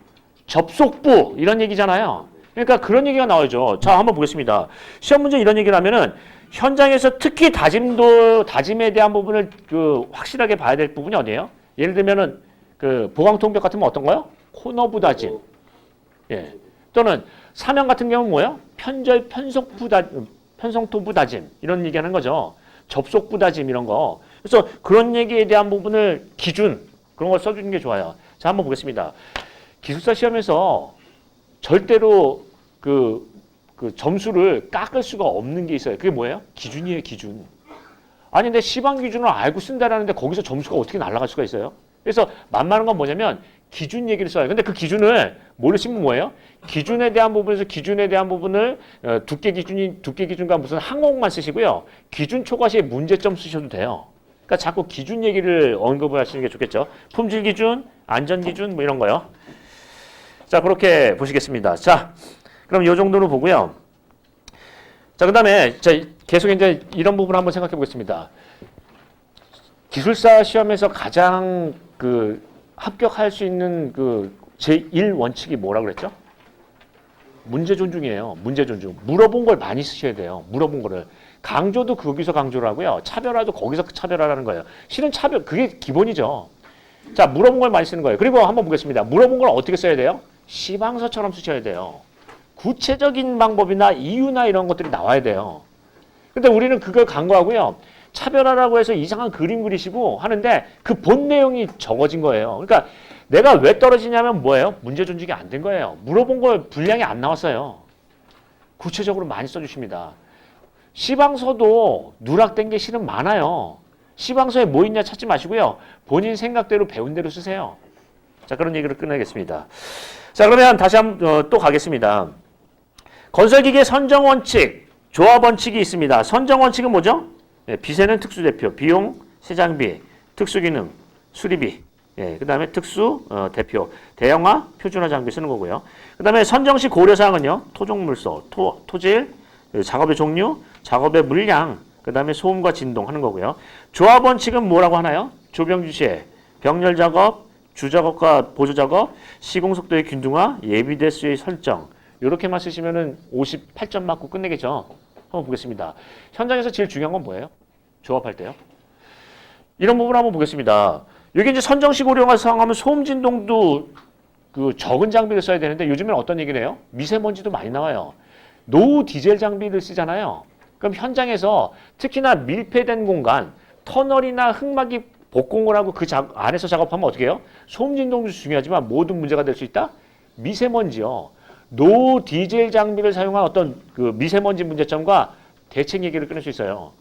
접속부 이런 얘기잖아요. 그러니까 그런 얘기가 나오죠. 자, 한번 보겠습니다. 시험 문제 이런 얘기를 하면은 현장에서 특히 다짐에 대한 부분을 확실하게 봐야 될 부분이 어디예요? 예를 들면은 보강통벽 같은 건 어떤 거요? 코너부 다짐. 예. 또는 사명 같은 경우는 뭐예요? 편절, 편성토부 다짐 이런 얘기하는 거죠. 접속부 다짐 이런 거. 그래서 그런 얘기에 대한 부분을 기준 그런 걸 써주는 게 좋아요. 자, 한번 보겠습니다. 기술사 시험에서 절대로 그 점수를 깎을 수가 없는 게 있어요. 그게 뭐예요? 기준이에요, 기준. 아니, 근데 시방 기준을 알고 쓴다라는데 거기서 점수가 어떻게 날아갈 수가 있어요? 그래서 만만한 건 뭐냐면 기준 얘기를 써요. 근데 그 기준을 뭘로 쓰면 뭐예요? 기준에 대한 부분에서 기준에 대한 부분을 두께 기준과 무슨 항목만 쓰시고요. 기준 초과시에 문제점 쓰셔도 돼요. 그러니까 자꾸 기준 얘기를 언급을 하시는 게 좋겠죠. 품질 기준, 안전 기준 뭐 이런 거요. 자, 그렇게 보시겠습니다. 자, 그럼 이 정도로 보고요. 자, 그다음에 계속 이제 이런 부분 한번 생각해 보겠습니다. 기술사 시험에서 가장 합격할 수 있는 제1 원칙이 뭐라고 그랬죠? 문제 존중이에요. 문제 존중. 물어본 걸 많이 쓰셔야 돼요. 물어본 거를. 강조도 거기서 강조를 하고요. 차별화도 거기서 차별화라는 거예요. 실은 그게 기본이죠. 자, 물어본 걸 많이 쓰는 거예요. 그리고 한번 보겠습니다. 물어본 걸 어떻게 써야 돼요? 시방서처럼 쓰셔야 돼요. 구체적인 방법이나 이유나 이런 것들이 나와야 돼요. 근데 우리는 그걸 간과하고요. 차별화라고 해서 이상한 그림 그리시고 하는데 그 본 내용이 적어진 거예요. 그러니까 내가 왜 떨어지냐면 뭐예요? 문제 존중이 안 된 거예요. 물어본 걸 분량이 안 나왔어요. 구체적으로 많이 써주십니다. 시방서도 누락된 게 실은 많아요. 시방서에 뭐 있냐 찾지 마시고요. 본인 생각대로 배운 대로 쓰세요. 자, 그런 얘기를 끝내겠습니다. 자, 그러면 다시 한번 또 가겠습니다. 건설기계 선정원칙, 조합원칙이 있습니다. 선정원칙은 뭐죠? 비세는 특수대표, 비용, 세장비, 특수기능, 수리비, 그 다음에 특수 대표, 대형화, 표준화 장비 쓰는 거고요. 그 다음에 선정 시 고려사항은요. 토종물소, 토질, 작업의 종류, 작업의 물량, 그 다음에 소음과 진동 하는 거고요. 조합원칙은 뭐라고 하나요? 조병주시에 병렬 작업, 주작업과 보조작업, 시공속도의 균등화, 예비대수의 설정 이렇게만 쓰시면은 58점 맞고 끝내겠죠. 한번 보겠습니다. 현장에서 제일 중요한 건 뭐예요? 조합할 때요. 이런 부분 한번 보겠습니다. 여기 이제 선정식 고려가 사항하면 소음 진동도 적은 장비를 써야 되는데 요즘엔 어떤 얘기를 해요? 미세먼지도 많이 나와요. 노후 디젤 장비를 쓰잖아요. 그럼 현장에서 특히나 밀폐된 공간, 터널이나 흙막이 복공을 하고 안에서 작업하면 어떻게 해요? 소음 진동도 중요하지만 모든 문제가 될 수 있다? 미세먼지요. 노후 디젤 장비를 사용한 어떤 미세먼지 문제점과 대책 얘기를 끊을 수 있어요.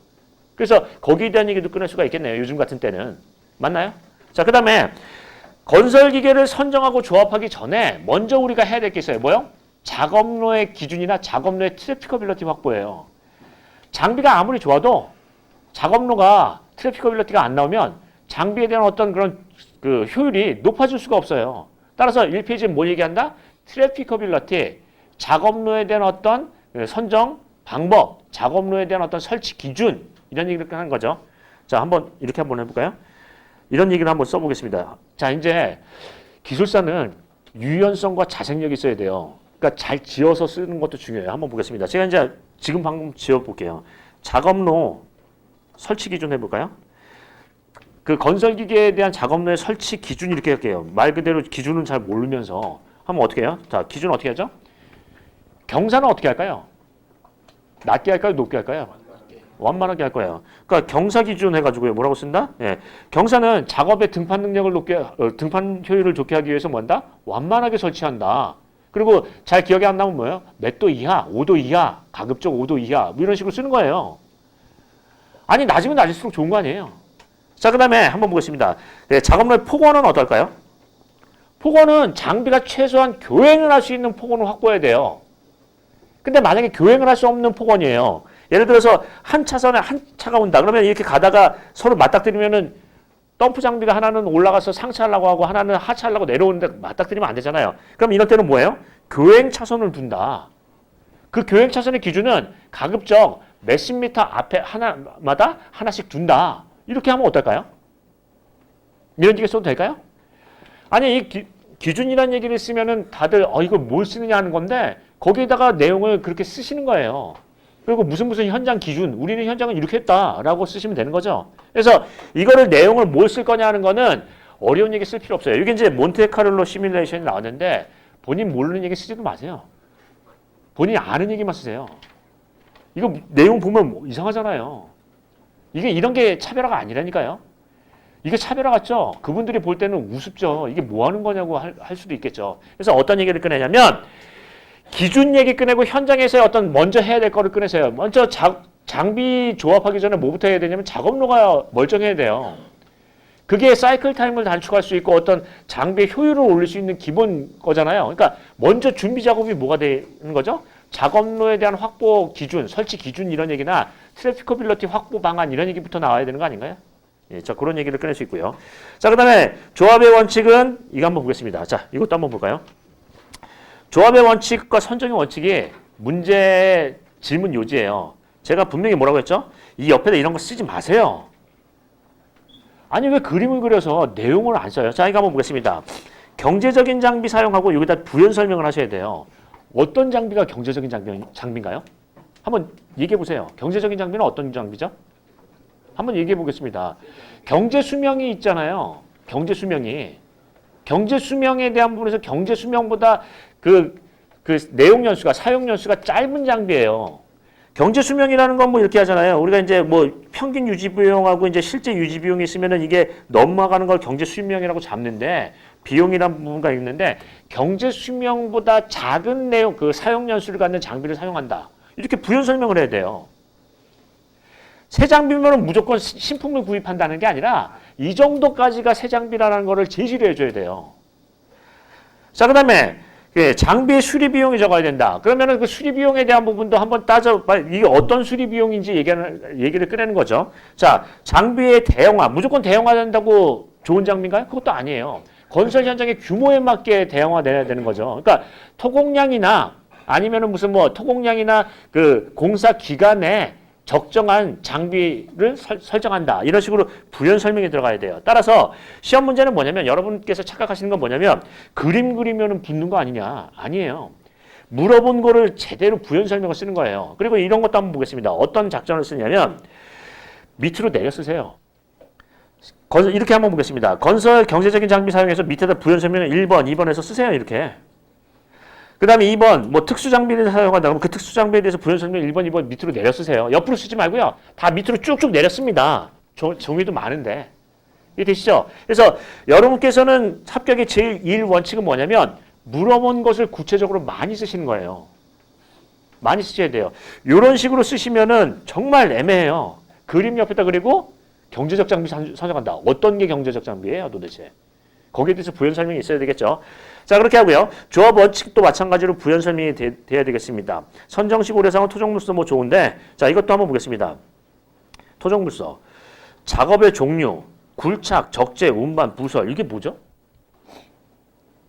그래서 거기에 대한 얘기도 끊을 수가 있겠네요. 요즘 같은 때는. 맞나요? 자, 그 다음에 건설기계를 선정하고 조합하기 전에 먼저 우리가 해야 될 게 있어요. 뭐요? 작업로의 기준이나 작업로의 트래피커빌리티 확보예요. 장비가 아무리 좋아도 작업로가 트래피커빌리티가 안 나오면 장비에 대한 어떤 그런 효율이 높아질 수가 없어요. 따라서 1페이지에 뭘 얘기한다? 트래피커빌리티, 작업로에 대한 어떤 선정 방법, 작업로에 대한 어떤 설치 기준 이런 얘기를 하는 거죠. 자, 이렇게 한번 해볼까요? 이런 얘기를 한번 써보겠습니다. 자, 이제 기술사는 유연성과 자생력이 있어야 돼요. 그러니까 잘 지어서 쓰는 것도 중요해요. 한번 보겠습니다. 제가 이제 방금 지어볼게요. 작업로 설치 기준 해볼까요? 건설기계에 대한 작업로의 설치 기준 이렇게 할게요. 말 그대로 기준은 잘 모르면서 하면 어떻게 해요? 자, 기준 어떻게 하죠? 경사는 어떻게 할까요? 낮게 할까요? 높게 할까요? 완만하게 할 거예요. 그러니까 경사 기준 해가지고요. 뭐라고 쓴다? 예. 경사는 작업의 등판 능력을 등판 효율을 좋게 하기 위해서 뭐 한다? 완만하게 설치한다. 그리고 잘 기억이 안 나면 뭐예요? 몇 도 이하, 5도 이하, 가급적 5도 이하 뭐 이런 식으로 쓰는 거예요. 아니 낮으면 낮을수록 좋은 거 아니에요. 자, 그 다음에 한번 보겠습니다. 네, 작업로의 폭원은 어떨까요? 폭원은 장비가 최소한 교행을 할 수 있는 폭원을 확보해야 돼요. 근데 만약에 교행을 할 수 없는 폭원이에요. 예를 들어서 한 차선에 한 차가 온다. 그러면 이렇게 가다가 서로 맞닥뜨리면은 덤프 장비가 하나는 올라가서 상차하려고 하고 하나는 하차하려고 내려오는데 맞닥뜨리면 안 되잖아요. 그럼 이런 때는 뭐예요? 교행 차선을 둔다. 그 교행 차선의 기준은 가급적 몇십 미터 앞에 하나마다 하나씩 둔다. 이렇게 하면 어떨까요? 이런 식의 써도 될까요? 아니 이 기준이라는 얘기를 쓰면은 다들 이거 뭘 쓰느냐 하는 건데 거기에다가 내용을 그렇게 쓰시는 거예요. 그리고 무슨 현장 기준, 우리는 현장은 이렇게 했다라고 쓰시면 되는 거죠. 그래서 이거를 내용을 뭘 쓸 거냐 하는 거는 어려운 얘기 쓸 필요 없어요. 이게 이제 몬테카를로 시뮬레이션이 나왔는데 본인 모르는 얘기 쓰지도 마세요. 본인이 아는 얘기만 쓰세요. 이거 내용 보면 이상하잖아요. 이게 이런 게 차별화가 아니라니까요. 이게 차별화 같죠? 그분들이 볼 때는 우습죠. 이게 뭐 하는 거냐고 할 수도 있겠죠. 그래서 어떤 얘기를 꺼내냐면 기준 얘기 꺼내고 현장에서 어떤 먼저 해야 될 거를 꺼내세요. 먼저 장비 조합하기 전에 뭐부터 해야 되냐면 작업로가 멀쩡해야 돼요. 그게 사이클 타임을 단축할 수 있고 어떤 장비의 효율을 올릴 수 있는 기본 거잖아요. 그러니까 먼저 준비 작업이 뭐가 되는 거죠? 작업로에 대한 확보 기준, 설치 기준 이런 얘기나 트래피커빌리티 확보 방안 이런 얘기부터 나와야 되는 거 아닌가요? 예, 자, 그런 얘기를 꺼낼 수 있고요. 자, 그 다음에 조합의 원칙은 이거 한번 보겠습니다. 자, 이것도 한번 볼까요? 조합의 원칙과 선정의 원칙이 문제 질문 요지예요. 제가 분명히 뭐라고 했죠? 이 옆에다 이런 거 쓰지 마세요. 아니 왜 그림을 그려서 내용을 안 써요? 자, 이거 한번 보겠습니다. 경제적인 장비 사용하고 여기다 부연 설명을 하셔야 돼요. 어떤 장비가 경제적인 장비인가요? 한번 얘기해 보세요. 경제적인 장비는 어떤 장비죠? 한번 얘기해 보겠습니다. 경제 수명이 있잖아요. 경제 수명이. 경제 수명에 대한 부분에서 경제 수명보다 그 내용 연수가 사용 연수가 짧은 장비예요. 경제 수명이라는 건 뭐 이렇게 하잖아요. 우리가 이제 뭐 평균 유지 비용하고 이제 실제 유지 비용이 있으면은 이게 넘어가는 걸 경제 수명이라고 잡는데 비용이라는 부분가 있는데 경제 수명보다 작은 내용 그 사용 연수를 갖는 장비를 사용한다. 이렇게 부연 설명을 해야 돼요. 새 장비면 무조건 신품을 구입한다는 게 아니라 이 정도까지가 새 장비라는 거를 제시를 해줘야 돼요. 자, 그 다음에 장비의 수리 비용이 적어야 된다. 그러면은 그 수리 비용에 대한 부분도 한번 이게 어떤 수리 비용인지 얘기를 꺼내는 거죠. 자, 장비의 대형화. 무조건 대형화된다고 좋은 장비인가요? 그것도 아니에요. 건설 현장의 규모에 맞게 대형화돼야 되는 거죠. 그러니까 토공량이나 아니면은 무슨 뭐 토공량이나 그 공사 기간에 적정한 장비를 설정한다. 이런 식으로 부연 설명이 들어가야 돼요. 따라서 시험 문제는 뭐냐면 여러분께서 착각하시는 건 뭐냐면 그림 그리면 붙는 거 아니냐. 아니에요. 물어본 거를 제대로 부연 설명을 쓰는 거예요. 그리고 이런 것도 한번 보겠습니다. 어떤 작전을 쓰냐면 밑으로 내려 쓰세요. 이렇게 한번 보겠습니다. 건설 경제적인 장비 사용해서 밑에다 부연 설명을 1번, 2번에서 쓰세요. 이렇게. 그 다음에 2번, 뭐 특수 장비를 사용한다. 그럼 그 특수 장비에 대해서 부연 설명 1번, 2번 밑으로 내려 쓰세요. 옆으로 쓰지 말고요. 다 밑으로 쭉쭉 내려 씁니다. 종이도 많은데. 이게 되시죠? 그래서 여러분께서는 합격의 제1 원칙은 뭐냐면 물어본 것을 구체적으로 많이 쓰시는 거예요. 많이 쓰셔야 돼요. 이런 식으로 쓰시면은 정말 애매해요. 그림 옆에다 그리고 경제적 장비 선정한다. 어떤 게 경제적 장비예요, 도대체? 거기에 대해서 부연 설명이 있어야 되겠죠. 자, 그렇게 하고요. 조합 원칙도 마찬가지로 부연 설명이 돼야 되겠습니다. 선정식 오래상은 토종물서 뭐 좋은데, 자, 이것도 한번 보겠습니다. 토종물서. 작업의 종류, 굴착, 적재, 운반, 부설. 이게 뭐죠?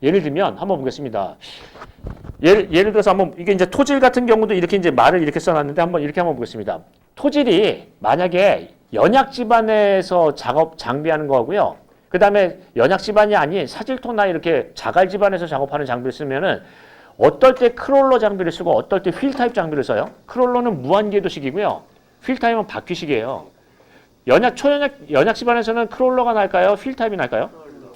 예를 들면 한번 보겠습니다. 예를 들어서 한번 이게 이제 토질 같은 경우도 이렇게 이제 말을 이렇게 써놨는데 이렇게 한번 보겠습니다. 토질이 만약에 연약 집안에서 장비하는 거고요. 그 다음에 연약 집안이 아닌 사질토나 이렇게 자갈 집안에서 작업하는 장비를 쓰면은 어떨 때 크롤러 장비를 쓰고 어떨 때 휠 타입 장비를 써요. 크롤러는 무한궤도식이고요. 휠 타입은 바퀴식이에요. 연약 집안에서는 크롤러가 날까요? 휠 타입이 날까요?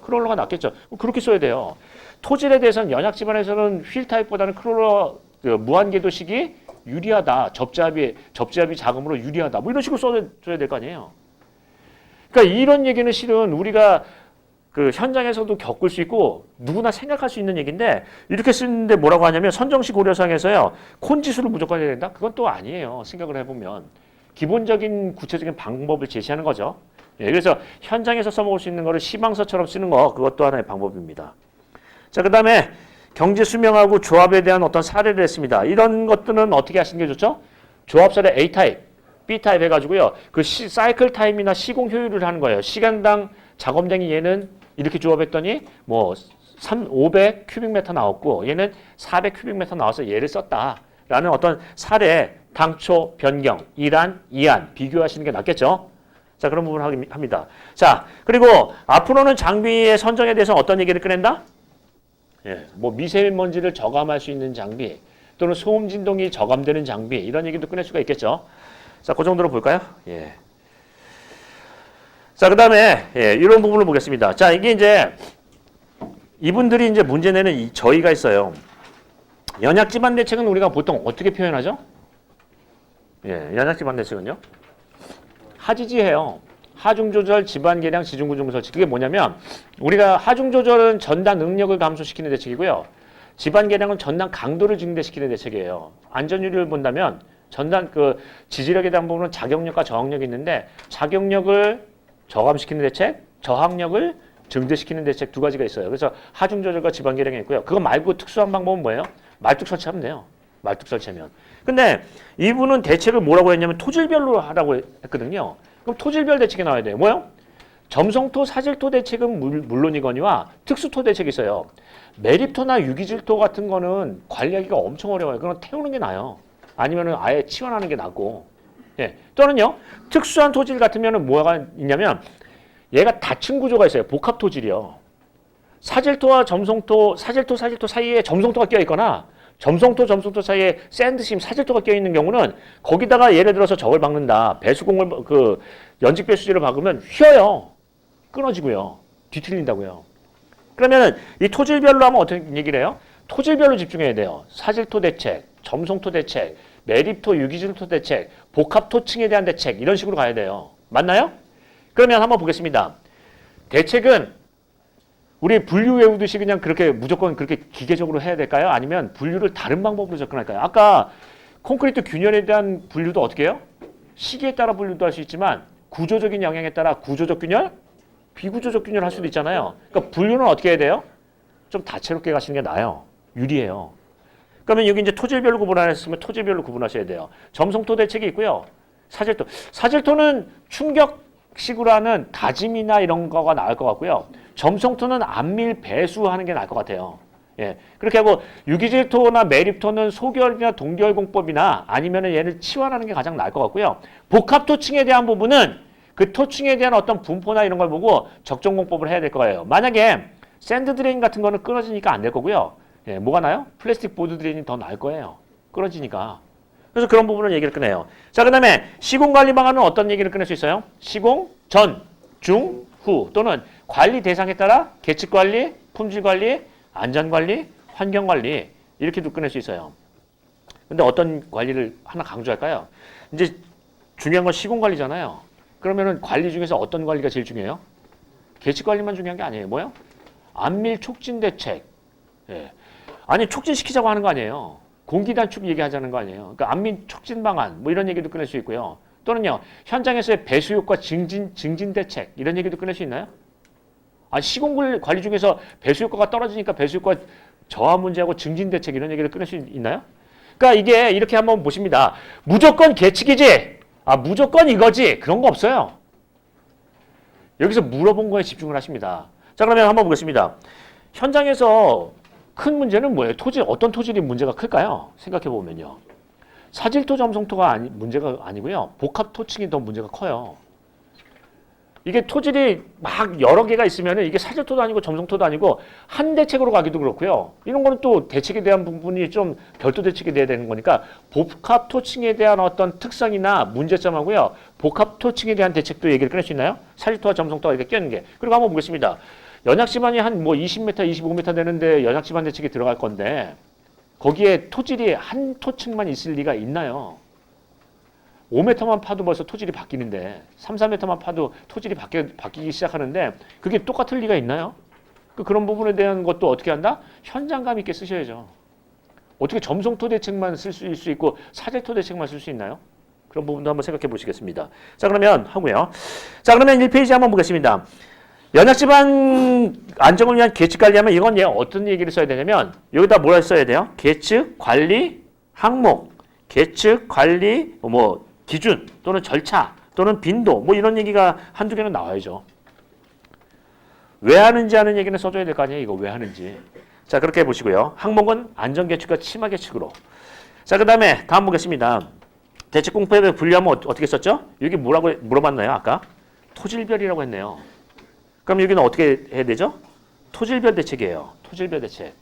크롤러가 낫겠죠. 그렇게 써야 돼요. 토질에 대해서는 연약 집안에서는 휠 타입보다는 크롤러 무한궤도식이 유리하다. 접지압이 작음으로 유리하다. 뭐 이런 식으로 써줘야 될 거 아니에요. 그러니까 이런 얘기는 실은 우리가 그 현장에서도 겪을 수 있고 누구나 생각할 수 있는 얘기인데 이렇게 쓰는데 뭐라고 하냐면 선정시 고려상에서요. 콘지수를 무조건 해야 된다? 그건 또 아니에요. 생각을 해보면. 기본적인 구체적인 방법을 제시하는 거죠. 예, 그래서 현장에서 써먹을 수 있는 거를 시방서처럼 쓰는 거 그것도 하나의 방법입니다. 자, 그 다음에 경제 수명하고 조합에 대한 어떤 사례를 했습니다. 이런 것들은 어떻게 하시는 게 좋죠? 조합 사례 A타입, B타입 해가지고요. 그 사이클 타임이나 시공 효율을 하는 거예요. 시간당 작업량이 얘는 이렇게 조합했더니 뭐 500 큐빅미터 나왔고 얘는 400 큐빅미터 나와서 얘를 썼다라는 어떤 사례, 당초, 변경, 이란, 이안 비교하시는 게 낫겠죠? 자, 그런 부분을 합니다. 자, 그리고 앞으로는 장비의 선정에 대해서 어떤 얘기를 꺼낸다? 예, 뭐 미세먼지를 저감할 수 있는 장비 또는 소음 진동이 저감되는 장비 이런 얘기도 꺼낼 수가 있겠죠. 자, 그 정도로 볼까요? 예. 자, 그 다음에 이런 부분을 보겠습니다. 자, 이게 이제 이분들이 이제 문제 내는 저희가 있어요. 연약 집안 대책은 우리가 보통 어떻게 표현하죠? 예, 연약 집안 대책은요? 하지지해요. 하중 조절, 집안 개량, 지중 구조물 설치. 그게 뭐냐면 우리가 하중 조절은 전단 응력을 감소시키는 대책이고요. 집안 개량은 전단 강도를 증대시키는 대책이에요. 안전유리를 본다면 전단 그 지지력에 대한 부분은 작용력과 저항력이 있는데 작용력을 저감시키는 대책, 저항력을 증대시키는 대책 두 가지가 있어요. 그래서 하중 조절과 집안 개량이 있고요. 그거 말고 특수한 방법은 뭐예요? 말뚝 설치하면 돼요. 말뚝 설치하면. 근데 이분은 대책을 뭐라고 했냐면 토질별로 하라고 했거든요. 그럼 토질별 대책이 나와야 돼요. 뭐요? 점성토, 사질토 대책은 물론이거니와 특수토 대책이 있어요. 매립토나 유기질토 같은 거는 관리하기가 엄청 어려워요. 그건 태우는 게 나아요. 아니면은 아예 치환하는 게 낫고. 예. 또는요, 특수한 토질 같으면은 뭐가 있냐면 얘가 다층 구조가 있어요. 복합 토질이요. 사질토와 점성토, 사질토 사이에 점성토가 껴 있거나 점성토 사이에 샌드심, 사질토가 껴 있는 경우는 거기다가 예를 들어서 저걸 박는다. 배수공을 그 연직 배수지를 박으면 휘어요. 끊어지고요. 뒤틀린다고요. 그러면 이 토질별로 하면 어떤 얘기를 해요? 토질별로 집중해야 돼요. 사질토 대책, 점성토 대책, 매립토, 유기질토 대책, 복합토층에 대한 대책 이런 식으로 가야 돼요. 맞나요? 그러면 한번 보겠습니다. 대책은 우리 분류 외우듯이 그냥 그렇게 무조건 그렇게 기계적으로 해야 될까요? 아니면 분류를 다른 방법으로 접근할까요? 아까 콘크리트 균열에 대한 분류도 어떻게 해요? 시기에 따라 분류도 할 수 있지만 구조적인 영향에 따라 구조적 균열, 비구조적 균열 할 수도 있잖아요. 그러니까 분류는 어떻게 해야 돼요? 좀 다채롭게 가시는 게 나아요. 유리해요. 그러면 여기 이제 토질별로 구분하셨으면 토질별로 구분하셔야 돼요. 점성토 대책이 있고요. 사질토. 사질토는 충격식으로 하는 다짐이나 이런 거가 나을 것 같고요. 점성토는 안밀 배수하는 게 나을 것 같아요. 예. 그렇게 하고 유기질토나 매립토는 소결이나 동결공법이나 아니면은 얘를 치환하는 게 가장 나을 것 같고요. 복합토층에 대한 부분은 그 토층에 대한 어떤 분포나 이런 걸 보고 적정공법을 해야 될 거예요. 만약에 샌드 드레인 같은 거는 끊어지니까 안 될 거고요. 예, 뭐가 나요? 플라스틱 보드 드레인이 더 나을 거예요. 끊어지니까. 그래서 그런 부분을 얘기를 꺼내요. 자, 그 다음에 시공관리 방안은 어떤 얘기를 꺼낼 수 있어요? 시공 전, 중, 후 또는 관리 대상에 따라 계측관리, 품질관리, 안전관리, 환경관리 이렇게도 꺼낼 수 있어요. 근데 어떤 관리를 하나 강조할까요? 이제 중요한 건 시공관리잖아요. 그러면은 관리 중에서 어떤 관리가 제일 중요해요? 계측관리만 중요한 게 아니에요. 뭐요? 안밀 촉진 대책. 예. 아니 촉진시키자고 하는 거 아니에요. 공기 단축 얘기하자는 거 아니에요. 그러니까 안밀 촉진 방안 뭐 이런 얘기도 꺼낼 수 있고요. 또는요. 현장에서의 배수 효과 증진 대책 이런 얘기도 꺼낼 수 있나요? 아, 시공 관리 중에서 배수 효과가 떨어지니까 배수 효과 저하 문제하고 증진 대책 이런 얘기를 꺼낼 수 있나요? 그러니까 이게 이렇게 한번 보십니다. 무조건 계측이지. 아, 무조건 이거지. 그런 거 없어요. 여기서 물어본 거에 집중을 하십니다. 자, 그러면 한번 보겠습니다. 현장에서 큰 문제는 뭐예요? 토질, 어떤 토질이 문제가 클까요? 생각해 보면요. 사질토, 점성토가 문제가 아니고요. 복합토층이 더 문제가 커요. 이게 토질이 막 여러 개가 있으면 이게 사질토도 아니고 점성토도 아니고 한 대책으로 가기도 그렇고요. 이런 거는 또 대책에 대한 부분이 좀 별도 대책이 돼야 되는 거니까 복합토층에 대한 어떤 특성이나 문제점하고요. 복합토층에 대한 대책도 얘기를 꺼낼 수 있나요? 사질토와 점성토가 이렇게 껴있는 게. 그리고 한번 보겠습니다. 연약지반이 한 뭐 20m, 25m 되는데 연약지반 대책이 들어갈 건데 거기에 토질이 한 토층만 있을 리가 있나요? 5m만 파도 벌써 토질이 바뀌는데 3, 4m만 파도 토질이 바뀌기 시작하는데 그게 똑같을 리가 있나요? 그런 부분에 대한 것도 어떻게 한다? 현장감 있게 쓰셔야죠. 어떻게 점성토 대책만 쓸 수 있고 사질토 대책만 쓸 수 있나요? 그런 부분도 한번 생각해 보시겠습니다. 자, 그러면 하고요. 자, 그러면 1페이지 한번 보겠습니다. 연약지방 안정을 위한 계측 관리하면 이건 어떤 얘기를 써야 되냐면 여기다 뭐라 써야 돼요? 계측 관리 항목, 계측 관리 뭐 기준 또는 절차 또는 빈도 뭐 이런 얘기가 한두 개는 나와야죠. 왜 하는지 하는 얘기는 써줘야 될 거 아니에요. 이거 왜 하는지. 자, 그렇게 해보시고요. 항목은 안전계측과 치마계측으로. 자, 그 다음에 다음 보겠습니다. 대책공법에 분류하면 어떻게 썼죠? 여기 뭐라고 물어봤나요? 아까 토질별이라고 했네요. 그럼 여기는 어떻게 해야 되죠? 토질별 대책이에요. 토질별 대책.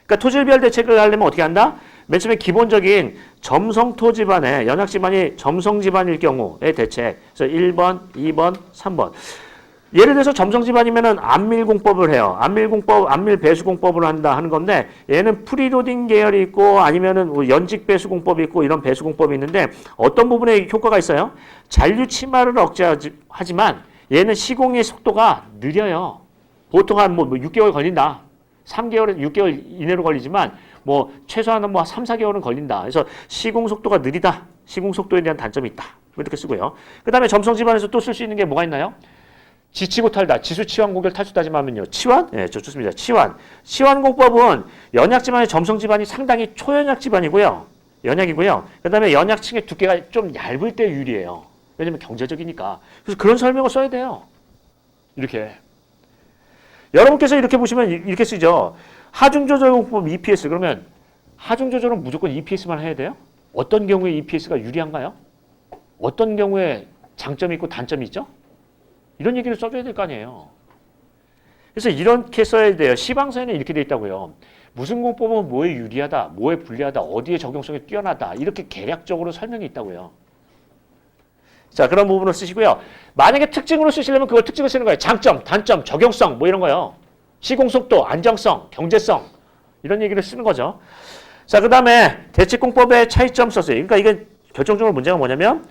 그러니까 토질별 대책을 하려면 어떻게 한다? 맨 처음에 기본적인 점성토 집안에 연약 집안이 점성 집안일 경우의 대책. 그래서 1번, 2번, 3번. 예를 들어서 점성 집안이면은 안밀공법을 해요. 안밀 배수공법을 한다 하는 건데 얘는 프리로딩 계열이 있고 아니면은 연직 배수공법이 있고 이런 배수공법이 있는데 어떤 부분에 효과가 있어요? 잔류 침하를 억제하지만 얘는 시공의 속도가 느려요. 보통 한 뭐 6개월 걸린다. 3개월, 6개월 이내로 걸리지만 뭐 최소한 뭐 3, 4개월은 걸린다. 그래서 시공 속도가 느리다. 시공 속도에 대한 단점이 있다. 이렇게 쓰고요. 그 다음에 점성 집안에서 또 쓸 수 있는 게 뭐가 있나요? 지치고 탈다. 지수 치환 공결 탈수 따지면요. 치환? 네, 좋습니다. 치환. 치환 공법은 연약 집안의 점성 집안이 상당히 초연약 집안이고요. 연약이고요. 그 다음에 연약층의 두께가 좀 얇을 때 유리해요. 왜냐면 경제적이니까. 그래서 그런 설명을 써야 돼요. 이렇게. 여러분께서 이렇게 보시면 이렇게 쓰죠. 하중조절공법 EPS. 그러면 하중조절은 무조건 EPS만 해야 돼요? 어떤 경우에 EPS가 유리한가요? 어떤 경우에 장점이 있고 단점이 있죠? 이런 얘기를 써줘야 될 거 아니에요. 그래서 이렇게 써야 돼요. 시방서에는 이렇게 돼 있다고요. 무슨 공법은 뭐에 유리하다, 뭐에 불리하다, 어디에 적용성이 뛰어나다 이렇게 개략적으로 설명이 있다고요. 자, 그런 부분을 쓰시고요. 만약에 특징으로 쓰시려면 그걸 특징을 쓰는 거예요. 장점, 단점, 적용성 뭐 이런 거요. 시공속도, 안정성, 경제성 이런 얘기를 쓰는 거죠. 자, 그 다음에 대책공법의 차이점 썼어요. 그러니까 이게 결정적으로 문제가 뭐냐면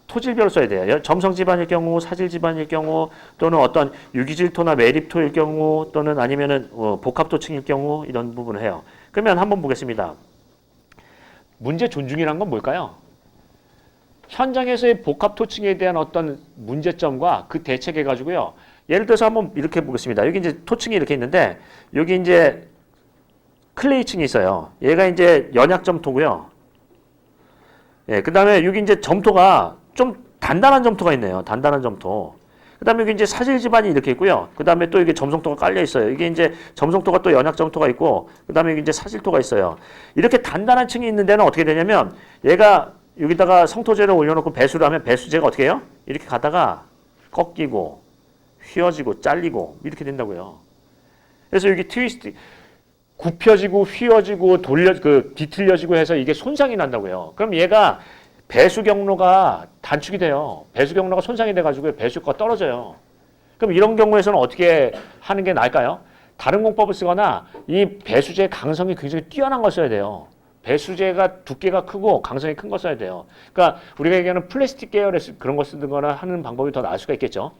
토질별로 써야 돼요. 점성 집안일 경우, 사질 집안일 경우, 또는 어떤 유기질토나 매립토일 경우, 또는 아니면은 복합토층일 경우 이런 부분을 해요. 그러면 한번 보겠습니다. 문제 존중이란 건 뭘까요? 현장에서의 복합토층에 대한 어떤 문제점과 그 대책해가지고요. 예를 들어서 한번 이렇게 보겠습니다. 여기 이제 토층이 이렇게 있는데 여기 이제 클레이층이 있어요. 얘가 이제 연약점토고요. 예, 그 다음에 여기 이제 점토가 좀 단단한 점토가 있네요. 단단한 점토. 그 다음에 여기 이제 사질 집안이 이렇게 있고요. 그 다음에 또 이게 점성토가 깔려 있어요. 이게 이제 점성토가 또 연약 점토가 있고, 그 다음에 여기 이제 사질토가 있어요. 이렇게 단단한 층이 있는 데는 어떻게 되냐면, 얘가 여기다가 성토재를 올려놓고 배수를 하면 배수재가 어떻게 해요? 이렇게 가다가 꺾이고, 휘어지고, 잘리고, 이렇게 된다고요. 그래서 여기 트위스트, 굽혀지고, 휘어지고, 뒤틀려지고 해서 이게 손상이 난다고요. 그럼 얘가 배수 경로가 단축이 돼요. 배수 경로가 손상이 돼가지고 배수효과가 떨어져요. 그럼 이런 경우에서는 어떻게 하는 게 나을까요? 다른 공법을 쓰거나 이 배수재의 강성이 굉장히 뛰어난 걸 써야 돼요. 배수재가 두께가 크고 강성이 큰 걸 써야 돼요. 그러니까 우리가 얘기하는 플라스틱 계열의 그런 거 쓰거나 하는 방법이 더 나을 수가 있겠죠.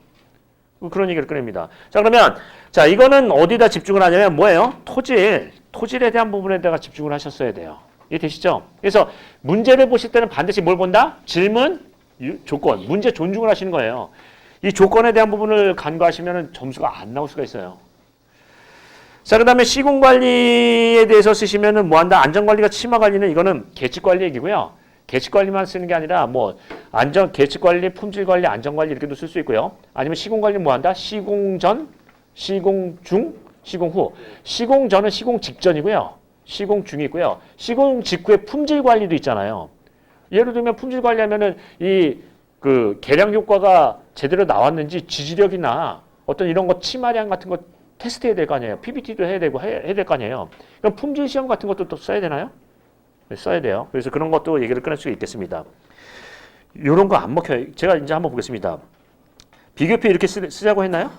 그런 얘기를 꺼냅니다. 자, 그러면 자, 이거는 어디다 집중을 하냐면 뭐예요? 토질에 대한 부분에다가 집중을 하셨어야 돼요. 이해 되시죠? 그래서 문제를 보실 때는 반드시 뭘 본다? 질문, 조건, 문제 존중을 하시는 거예요. 이 조건에 대한 부분을 간과하시면 점수가 안 나올 수가 있어요. 자, 그 다음에 시공관리에 대해서 쓰시면은 뭐 한다? 안전관리가 치마관리는 이거는 계측관리 얘기고요. 계측관리만 쓰는 게 아니라 뭐 계측관리, 품질관리, 안전관리 이렇게도 쓸 수 있고요. 아니면 시공관리 뭐 한다? 시공 전, 시공 중, 시공 후. 시공 전은 시공 직전이고요. 시공 중이 있고요. 시공 직후에 품질 관리도 있잖아요. 예를 들면 품질 관리하면은 그 계량 효과가 제대로 나왔는지 지지력이나 어떤 이런 거 치마량 같은 거 테스트해야 될 거 아니에요. PBT도 해야 되고 해야 될 거 아니에요. 그럼 품질 시험 같은 것도 또 써야 되나요? 네, 써야 돼요. 그래서 그런 것도 얘기를 꺼낼 수 있겠습니다. 이런 거 안 먹혀요. 제가 이제 한번 보겠습니다. 비교표 이렇게 쓰자고 했나요?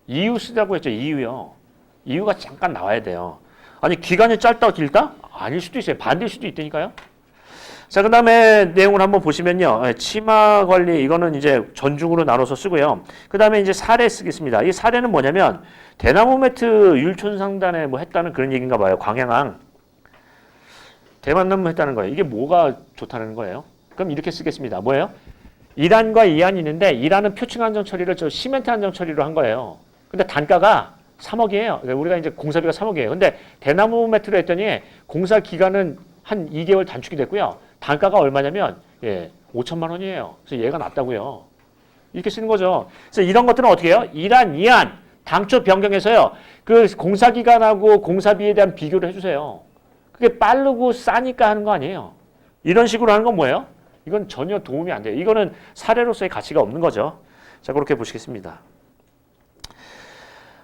이유 쓰자고 했죠. 이유요. 이유가 잠깐 나와야 돼요. 아니 기간이 짧다 길다? 아닐 수도 있어요. 반대일 수도 있다니까요. 자, 그 다음에 내용을 한번 보시면요. 치마 관리, 이거는 이제 전중으로 나눠서 쓰고요. 그 다음에 이제 사례 쓰겠습니다. 이 사례는 뭐냐면, 대나무 매트 율촌 상단에 뭐 했다는 그런 얘기인가 봐요. 광양항. 대만나무 했다는 거예요. 이게 뭐가 좋다는 거예요? 그럼 이렇게 쓰겠습니다. 뭐예요? 1안과 2안이 있는데, 1안은 표층 안정 처리를 저 시멘트 안정 처리로 한 거예요. 근데 단가가 3억이에요. 우리가 이제 공사비가 3억이에요. 근데 대나무 매트로 했더니 공사 기간은 한 2개월 단축이 됐고요. 단가가 얼마냐면 5천만 원이에요. 그래서 얘가 낫다고요. 이렇게 쓰는 거죠. 그래서 이런 것들은 어떻게 해요? 1안, 2안 당초 변경해서요. 그 공사 기간하고 공사비에 대한 비교를 해주세요. 그게 빠르고 싸니까 하는 거 아니에요. 이런 식으로 하는 건 뭐예요? 이건 전혀 도움이 안 돼요. 이거는 사례로서의 가치가 없는 거죠. 자, 그렇게 보시겠습니다.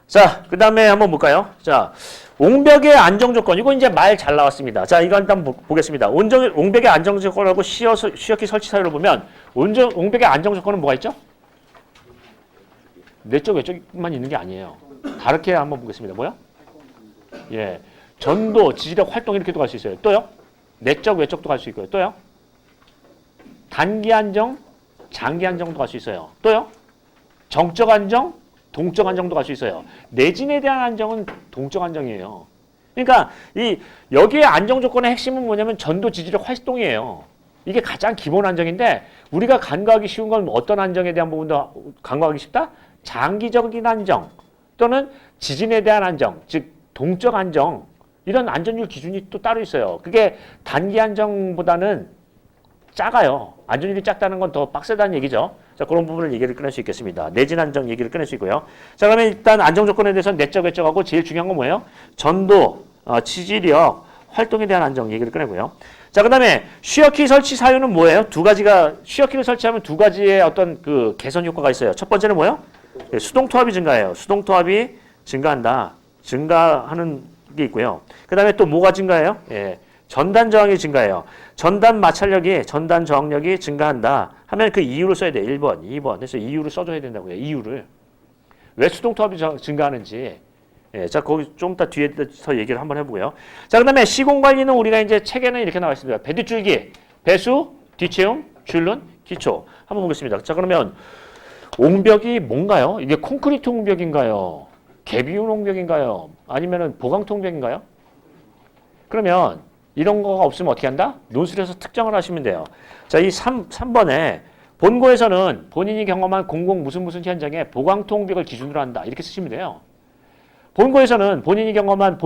자, 그 다음에 한번 볼까요? 자, 옹벽의 안정 조건. 이거 이제 말 잘 나왔습니다. 자, 이거 일단 보겠습니다. 옹벽의 안정 조건하고 시어키 설치 사유를 보면, 옹벽의 안정 조건은 뭐가 있죠? 내적, 외적만 있는 게 아니에요. 다르게 한번 보겠습니다. 뭐요? 예. 전도, 지지력, 활동 이렇게도 갈 수 있어요. 또요? 내적, 외적도 갈 수 있고요. 또요? 단기 안정, 장기 안정도 갈 수 있어요. 또요? 정적 안정, 동적 안정도 갈 수 있어요. 내진에 대한 안정은 동적 안정이에요. 그러니까 여기에 안정 조건의 핵심은 뭐냐면 전도, 지지력, 활동이에요. 이게 가장 기본 안정인데 우리가 간과하기 쉬운 건 어떤 안정에 대한 부분도 간과하기 쉽다? 장기적인 안정 또는 지진에 대한 안정, 즉 동적 안정, 이런 안전율 기준이 또 따로 있어요. 그게 단기 안정보다는 작아요. 안전율이 작다는 건 더 빡세다는 얘기죠. 자, 그런 부분을 얘기를 꺼낼 수 있겠습니다. 내진 안정 얘기를 꺼낼 수 있고요. 자, 그러면 일단 안정 조건에 대해서는 내적, 외적하고 제일 중요한 건 뭐예요? 전도, 지지력, 활동에 대한 안정 얘기를 꺼내고요. 자, 그 다음에 쉬어키 설치 사유는 뭐예요? 쉬어키를 설치하면 두 가지의 어떤 그 개선 효과가 있어요. 첫 번째는 뭐예요? 수동 토합이 증가해요. 수동 토합이 증가한다. 증가하는 게 있고요. 그 다음에 또 뭐가 증가해요? 전단 저항이 증가해요. 전단 마찰력이, 전단 저항력이 증가한다 하면 그 이유를 써야 돼요. 1번, 2번. 그래서 이유를 써줘야 된다고요. 이유를. 왜 수동 토합이 증가하는지. 자, 거기 좀 이따 뒤에서 얘기를 한번 해보고요. 자, 그 다음에 시공 관리는 우리가 이제 책에는 이렇게 나와 있습니다. 배뒷줄기, 배수, 뒤채움, 줄눈, 기초. 한번 보겠습니다. 자, 그러면 옹벽이 뭔가요? 이게 콘크리트 옹벽인가요? 개비운 옹벽인가요? 아니면은 보강토 옹벽인가요? 그러면 이런 거가 없으면 어떻게 한다? 논술에서 특정을 하시면 돼요. 자, 이 3번에 본고에서는 본인이 경험한 공공 무슨 현장에 보강토 옹벽을 기준으로 한다. 이렇게 쓰시면 돼요. 본고에서는 본인이 경험한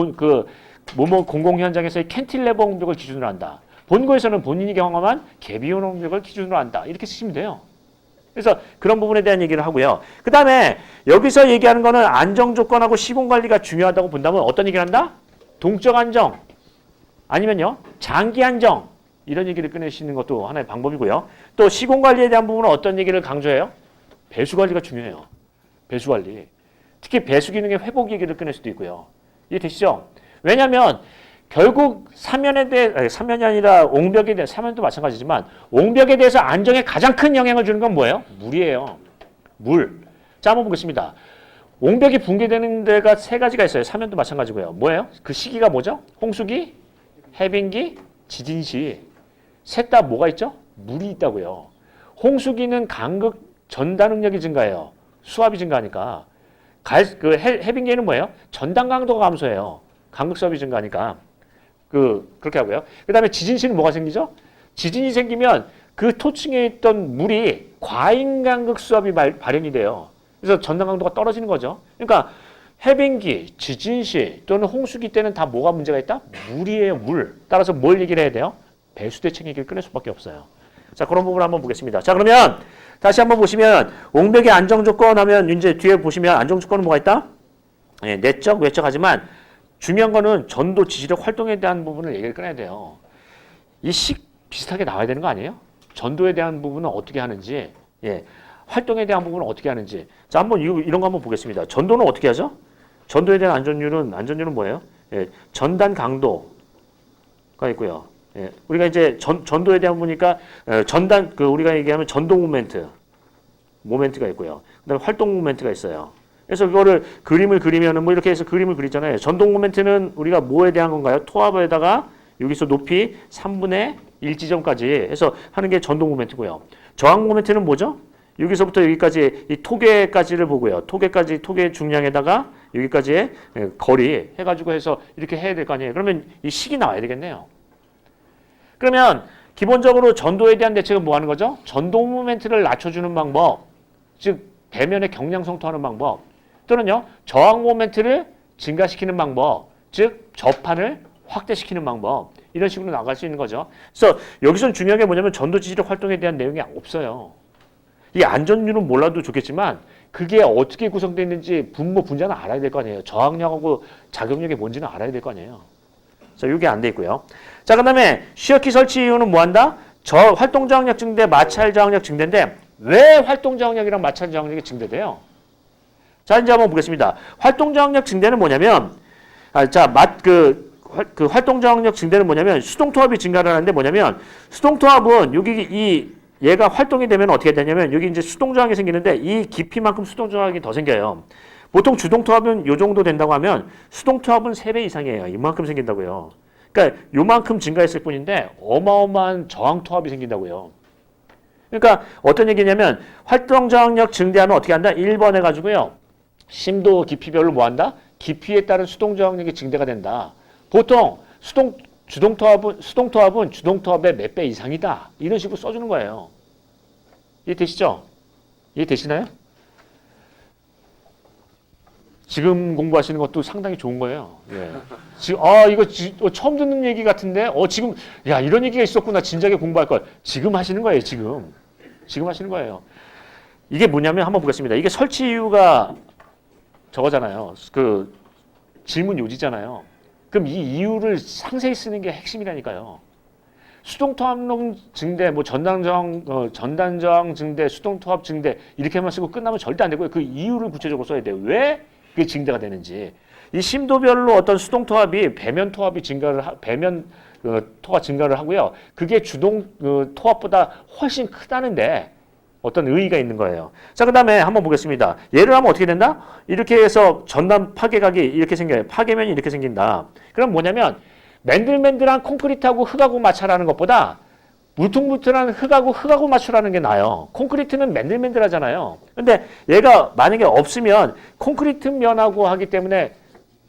뭐뭐 공공 현장에서의 캔틸레버 옹벽을 기준으로 한다. 본고에서는 본인이 경험한 개비운 옹벽을 기준으로 한다. 이렇게 쓰시면 돼요. 그래서 그런 부분에 대한 얘기를 하고요. 그 다음에 여기서 얘기하는 거는 안정 조건하고 시공 관리가 중요하다고 본다면 어떤 얘기를 한다? 동적 안정 아니면요 장기 안정 이런 얘기를 꺼내시는 것도 하나의 방법이고요. 또 시공 관리에 대한 부분은 어떤 얘기를 강조해요? 배수 관리가 중요해요. 배수 관리. 특히 배수 기능의 회복 얘기를 꺼낼 수도 있고요. 이해되시죠? 왜냐하면 결국 사면이 아니라 옹벽에 대해 사면도 마찬가지지만 옹벽에 대해서 안정에 가장 큰 영향을 주는 건 뭐예요? 물이에요. 물. 자, 한번 보겠습니다. 옹벽이 붕괴되는 데가 세 가지가 있어요. 사면도 마찬가지고요. 뭐예요? 그 시기가 뭐죠? 홍수기, 해빙기, 지진시. 셋 다 뭐가 있죠? 물이 있다고요. 홍수기는 간극 전단 능력이 증가해요. 수압이 증가하니까. 해빙기는 뭐예요? 전단 강도가 감소해요. 간극 수압이 증가하니까. 그렇게 하고요. 그 다음에 지진시는 뭐가 생기죠? 지진이 생기면 그 토층에 있던 물이 과잉간극 수압이 발현이 돼요. 그래서 전단 강도가 떨어지는 거죠. 그러니까 해빙기, 지진시 또는 홍수기 때는 다 뭐가 문제가 있다? 물이에요, 물. 따라서 뭘 얘기를 해야 돼요? 배수 대책 얘기를 꺼낼 수밖에 없어요. 자, 그런 부분을 한번 보겠습니다. 자, 그러면 다시 한번 보시면 옹벽의 안정 조건 하면 이제 뒤에 보시면 안정 조건은 뭐가 있다? 내적, 외적 하지만 중요한 거는 전도, 지지력, 활동에 대한 부분을 얘기를 꺼내야 돼요. 이 식 비슷하게 나와야 되는 거 아니에요? 전도에 대한 부분은 어떻게 하는지, 활동에 대한 부분은 어떻게 하는지. 자, 한번 이런 거 한번 보겠습니다. 전도는 어떻게 하죠? 전도에 대한 안전율은 뭐예요? 전단 강도가 있고요. 우리가 이제 전도에 대한 보니까 우리가 얘기하면 전도 모멘트가 있고요. 그다음에 활동 모멘트가 있어요. 그래서 그거를 그림을 그리면은 뭐 이렇게 해서 그림을 그리잖아요. 전동 모멘트는 우리가 뭐에 대한 건가요? 토합에다가 여기서 높이 3분의 일지점까지 해서 하는 게 전동 모멘트고요. 저항 모멘트는 뭐죠? 여기서부터 여기까지 이 토개까지를 보고요. 토개 중량에다가 여기까지의 거리 해가지고 해서 이렇게 해야 될 거 아니에요. 그러면 이 식이 나와야 되겠네요. 그러면 기본적으로 전도에 대한 대책은 뭐 하는 거죠? 전동 모멘트를 낮춰주는 방법, 즉 배면의 경량 성토하는 방법, 또는요 저항 모멘트를 증가시키는 방법, 즉 저판을 확대시키는 방법, 이런 식으로 나갈 수 있는 거죠. 그래서 여기서 중요한 게 뭐냐면 전도 지지력 활동에 대한 내용이 없어요. 이 안전율은 몰라도 좋겠지만 그게 어떻게 구성되어 있는지 분모 분자는 알아야 될 거 아니에요. 저항력하고 자극력이 뭔지는 알아야 될 거 아니에요. 자, 이게 안 돼 있고요. 자, 그다음에 시어키 설치 이유는 뭐 한다? 활동 저항력 증대, 마찰 저항력 증대인데 왜 활동 저항력이랑 마찰 저항력이 증대돼요? 자, 이제 한번 보겠습니다. 활동 저항력 증대는 뭐냐면 그 활동 저항력 증대는 뭐냐면 수동 토합이 증가를 하는데 뭐냐면 수동 토합은 여기 얘가 활동이 되면 어떻게 되냐면 여기 이제 수동 저항이 생기는데 이 깊이만큼 수동 저항이 더 생겨요. 보통 주동 토합은 요 정도 된다고 하면 수동 토합은 3배 이상이에요. 이만큼 생긴다고요. 그러니까 요만큼 증가했을 뿐인데 어마어마한 저항 토합이 생긴다고요. 그러니까 어떤 얘기냐면 활동 저항력 증대하면 어떻게 한다? 1번 해가지고요. 심도 깊이별로 뭐 한다? 깊이에 따른 수동 저항력이 증대가 된다. 보통 수동 토합은 주동 토합의 몇 배 이상이다. 이런 식으로 써주는 거예요. 이해되시죠? 이해되시나요? 지금 공부하시는 것도 상당히 좋은 거예요. 예. 지금 이거 처음 듣는 얘기 같은데 지금 야 이런 얘기가 있었구나. 진작에 공부할 걸. 지금 하시는 거예요. 지금 하시는 거예요. 이게 뭐냐면 한번 보겠습니다. 이게 설치 이유가 저거잖아요. 그 질문 요지잖아요. 그럼 이 이유를 상세히 쓰는 게 핵심이라니까요. 수동토합력 증대, 뭐 전단저항 증대, 수동토합 증대 이렇게만 쓰고 끝나면 절대 안 되고요. 그 이유를 구체적으로 써야 돼요. 왜 그게 증대가 되는지. 이 심도별로 어떤 수동토합이 배면 토합이 배면 토가 증가를 하고요. 그게 주동 토합보다 훨씬 크다는데 어떤 의의가 있는 거예요. 자, 그 다음에 한번 보겠습니다. 예를 하면 어떻게 된다? 이렇게 해서 전단 파괴각이 이렇게 생겨요. 파괴면이 이렇게 생긴다. 그럼 뭐냐면 맨들맨들한 콘크리트하고 흙하고 마찰하는 것보다 물퉁물퉁한 흙하고 마찰하는 게 나아요. 콘크리트는 맨들맨들하잖아요. 근데 얘가 만약에 없으면 콘크리트 면하고 하기 때문에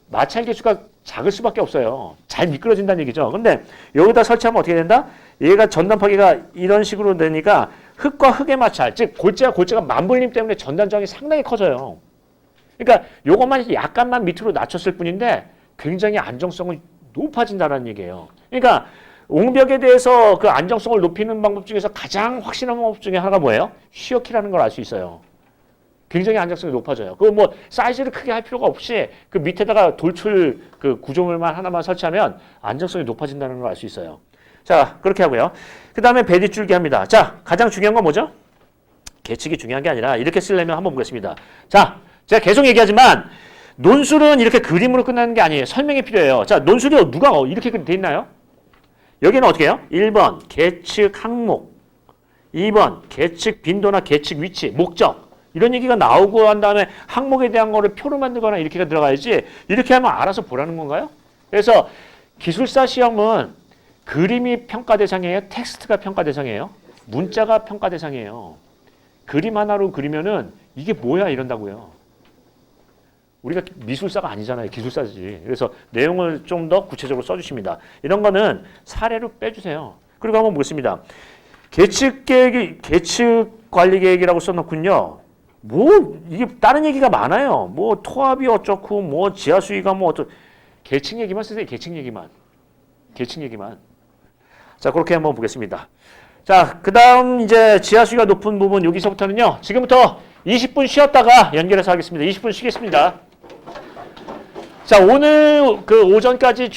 마찰 개수가 작을 수밖에 없어요. 잘 미끄러진다는 얘기죠. 근데 여기다 설치하면 어떻게 된다? 얘가 전단 파괴가 이런 식으로 되니까 흙과 흙의 마찰, 즉 골재가 만불림 때문에 전단 저항이 상당히 커져요. 그러니까 요것만 약간만 밑으로 낮췄을 뿐인데 굉장히 안정성은 높아진다는 얘기예요. 그러니까 옹벽에 대해서 그 안정성을 높이는 방법 중에서 가장 확실한 방법 중에 하나가 뭐예요? 시어키라는 걸 알 수 있어요. 굉장히 안정성이 높아져요. 그 뭐 사이즈를 크게 할 필요가 없이 그 밑에다가 돌출 그 구조물만 하나만 설치하면 안정성이 높아진다는 걸 알 수 있어요. 자, 그렇게 하고요. 그 다음에 배뒷줄기 합니다. 자, 가장 중요한 건 뭐죠? 계측이 중요한 게 아니라 이렇게 쓰려면 한번 보겠습니다. 자, 제가 계속 얘기하지만 논술은 이렇게 그림으로 끝나는 게 아니에요. 설명이 필요해요. 자, 논술이 누가 이렇게 돼 있나요? 여기는 어떻게 해요? 1번 계측 항목, 2번 계측 빈도나 계측 위치, 목적 이런 얘기가 나오고 한 다음에 항목에 대한 거를 표로 만들거나 이렇게가 들어가야지 이렇게 하면 알아서 보라는 건가요? 그래서 기술사 시험은 그림이 평가 대상이에요? 텍스트가 평가 대상이에요? 문자가 평가 대상이에요. 그림 하나로 그리면은 이게 뭐야 이런다고요. 우리가 미술사가 아니잖아요. 기술사지. 그래서 내용을 좀 더 구체적으로 써주십니다. 이런 거는 사례로 빼주세요. 그리고 한번 보겠습니다. 계측 관리 계획이라고 써놓군요. 뭐 이게 다른 얘기가 많아요. 뭐 토합이 어쩌고 뭐 지하 수위가 뭐 어쩌고 계층 얘기만 쓰세요. 계층 얘기만. 자, 그렇게 한번 보겠습니다. 자, 그 다음 이제 지하 수위가 높은 부분 여기서부터는요. 지금부터 20분 쉬었다가 연결해서 하겠습니다. 20분 쉬겠습니다. 자, 오늘 그 오전까지